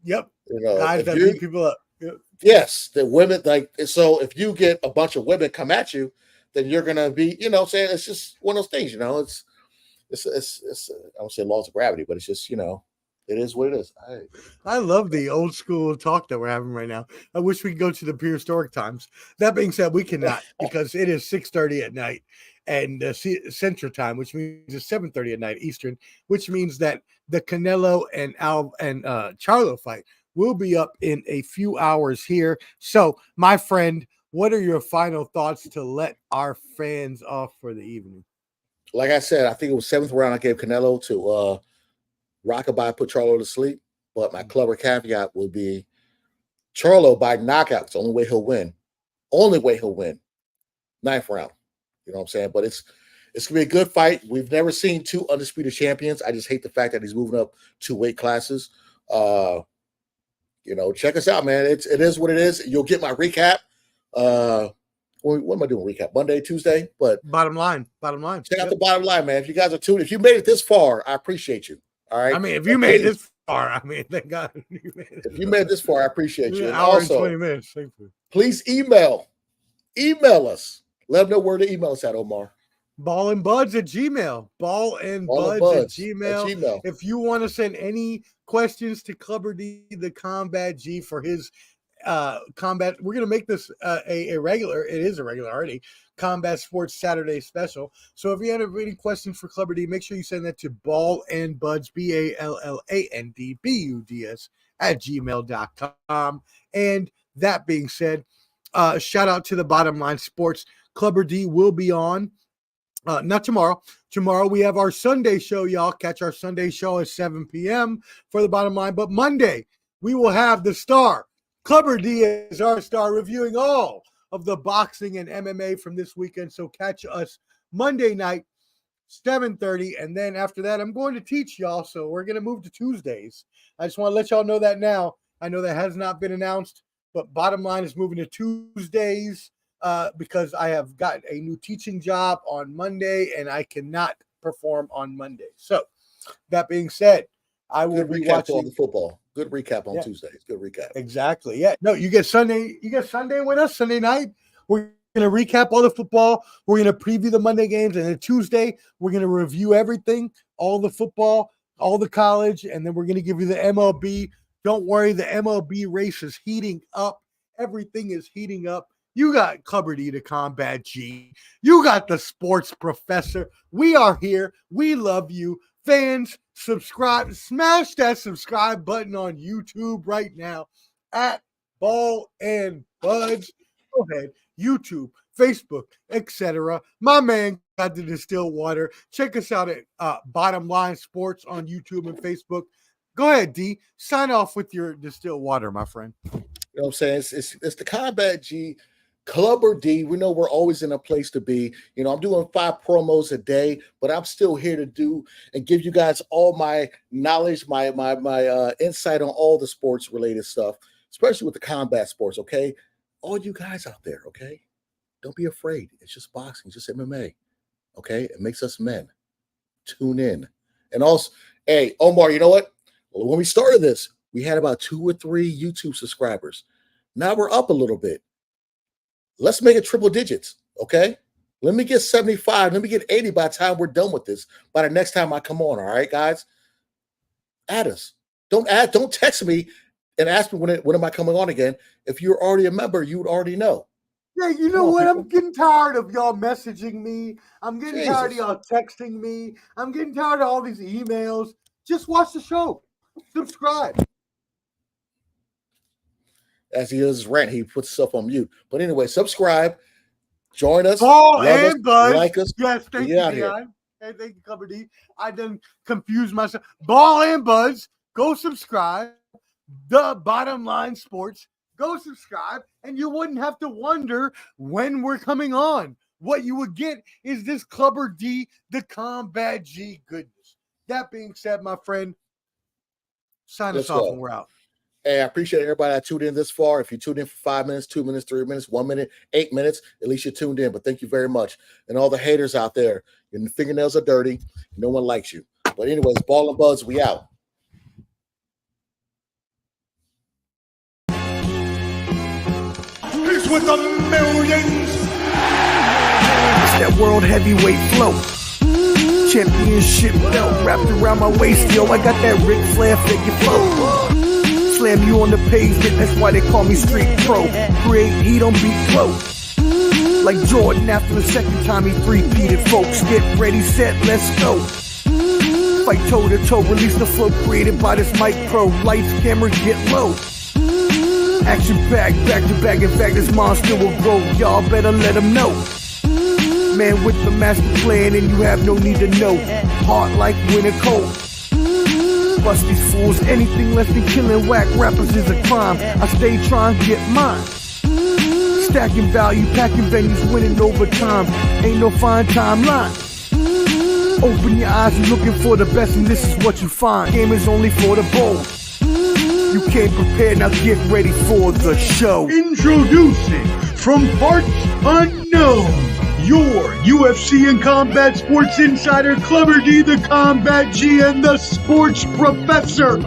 Yep. Guys that beat people up. Yep. Yes, the women so if you get a bunch of women come at you, then you're gonna be, saying it's just one of those things, it's I won't say laws of gravity, but it's just, it is what it is. I love the old school talk that we're having right now. I wish we could go to the prehistoric times. That being said, we cannot, because it is 6:30 at night and Central Time, which means it's 7:30 at night Eastern, which means that the Canelo and Charlo fight will be up in a few hours here. So, my friend, what are your final thoughts to let our fans off for the evening? Like I said, I think it was 7th round I gave Canelo to rockabye, put Charlo to sleep. But my clever caveat would be Charlo by knockout. It's the only way he'll win. Only way he'll win. 9th round. You know what I'm saying? But it's going to be a good fight. We've never seen 2 undisputed champions. I just hate the fact that he's moving up 2 weight classes. Check us out, man. It is what it is. You'll get my recap. What am I doing? Recap Monday, Tuesday? But bottom line. Check out the bottom line, man. If you guys are tuned, if you made it this far, I appreciate you. All right. I mean, if you made it this far, thank God. If you made it this far, I appreciate you. An And hour and also, 20 minutes. Thank you. please email us. Let them know where to email us at, Omar. Ballandbuds at Gmail. Ballandbuds at Gmail. If you want to send any questions to Clubber D, the Combat G, for his combat, we're going to make this a regular. It is a regular already. Combat Sports Saturday special. So if you have any questions for Clubber D, make sure you send that to ballandbuds, BALLANDBUDS at gmail.com. And that being said, shout out to the Bottom Line Sports. Clubber D will be on. Not tomorrow. Tomorrow we have our Sunday show, y'all. Catch our Sunday show at 7 p.m. for the Bottom Line. But Monday, we will have the star. Clubber D is our star, reviewing all of the boxing and MMA from this weekend. So catch us Monday night, 7:30. And then after that, I'm going to teach y'all. So we're going to move to Tuesdays. I just want to let y'all know that now. I know that has not been announced, but Bottom Line is moving to Tuesdays. Because I have got a new teaching job on Monday and I cannot perform on Monday. So that being said, I will be watching on the football. Good recap on Tuesdays. Good recap. Exactly. Yeah. No, you get Sunday with us Sunday night. We're going to recap all the football. We're going to preview the Monday games, and then Tuesday we're going to review everything, all the football, all the college, and then we're going to give you the MLB. Don't worry, the MLB race is heating up. Everything is heating up. You got Clubber D, the Combat G. You got the Sports Professor. We are here. We love you. Fans, subscribe. Smash that subscribe button on YouTube right now at Ball and Buds. Go ahead. YouTube, Facebook, etc. My man got the distilled water. Check us out at Bottom Line Sports on YouTube and Facebook. Go ahead, D. Sign off with your distilled water, my friend. You know what I'm saying? It's the Combat G. Clubber D, we know we're always in a place to be. You know, I'm doing 5 promos a day, but I'm still here to do and give you guys all my knowledge, my insight on all the sports related stuff, especially with the combat sports. Okay, all you guys out there, okay, don't be afraid. It's just boxing, it's just MMA. Okay, it makes us men. Tune in. And also, hey, Omar, you know what? When we started this, we had about 2 or 3 YouTube subscribers. Now we're up a little bit. Let's make it triple digits, okay? Let me get 75. Let me get 80 by the time we're done with this. By the next time I come on, all right, guys? Add us. Don't text me and ask me when am I coming on again. If you're already a member, you would already know. Yeah, you know what? I'm getting tired of y'all messaging me. I'm getting tired of y'all texting me. I'm getting tired of all these emails. Just watch the show. Subscribe. As he does his rant, he puts himself on mute. But anyway, subscribe, join us, Ball and Buds. Like us. Yes, thank you, Dion. Hey, thank you, Clubber D. I done confused myself. Ball and Buds. Go subscribe. The Bottom Line Sports. Go subscribe, and you wouldn't have to wonder when we're coming on. What you would get is this Clubber D, the Combat G goodness. That being said, my friend, sign us off and we're out. Hey, I appreciate everybody that tuned in this far. If you tuned in for 5 minutes, 2 minutes, 3 minutes, 1 minute, 8 minutes, at least you tuned in. But thank you very much. And all the haters out there, your fingernails are dirty. No one likes you. But anyways, Ball and Buds, we out. He's with the millions. It's that world heavyweight flow. Championship belt wrapped around my waist. Yo, I got that Ric Flair figure flow. Slam you on the pavement, that's why they call me Street Pro. Create heat, don't be close. Like Jordan after the second time he three-peated, folks. Get ready, set, let's go. Fight toe to toe, release the flow created by this mic pro. Lights, camera, get low. Action packed, back to back. In fact, this monster will grow. Y'all better let him know. Man with the master plan, and you have no need to know. Hard like winter cold. Bust these fools, anything less than killing whack rappers is a crime. I stay trying to get mine. Stacking value, packing venues, winning over time. Ain't no fine timeline. Open your eyes, you're looking for the best, and this is what you find. Game is only for the bold. You came prepared, now get ready for the show. Introducing from parts unknown, your UFC and combat sports insider, Clever D, the Combat G, and the Sports Professor,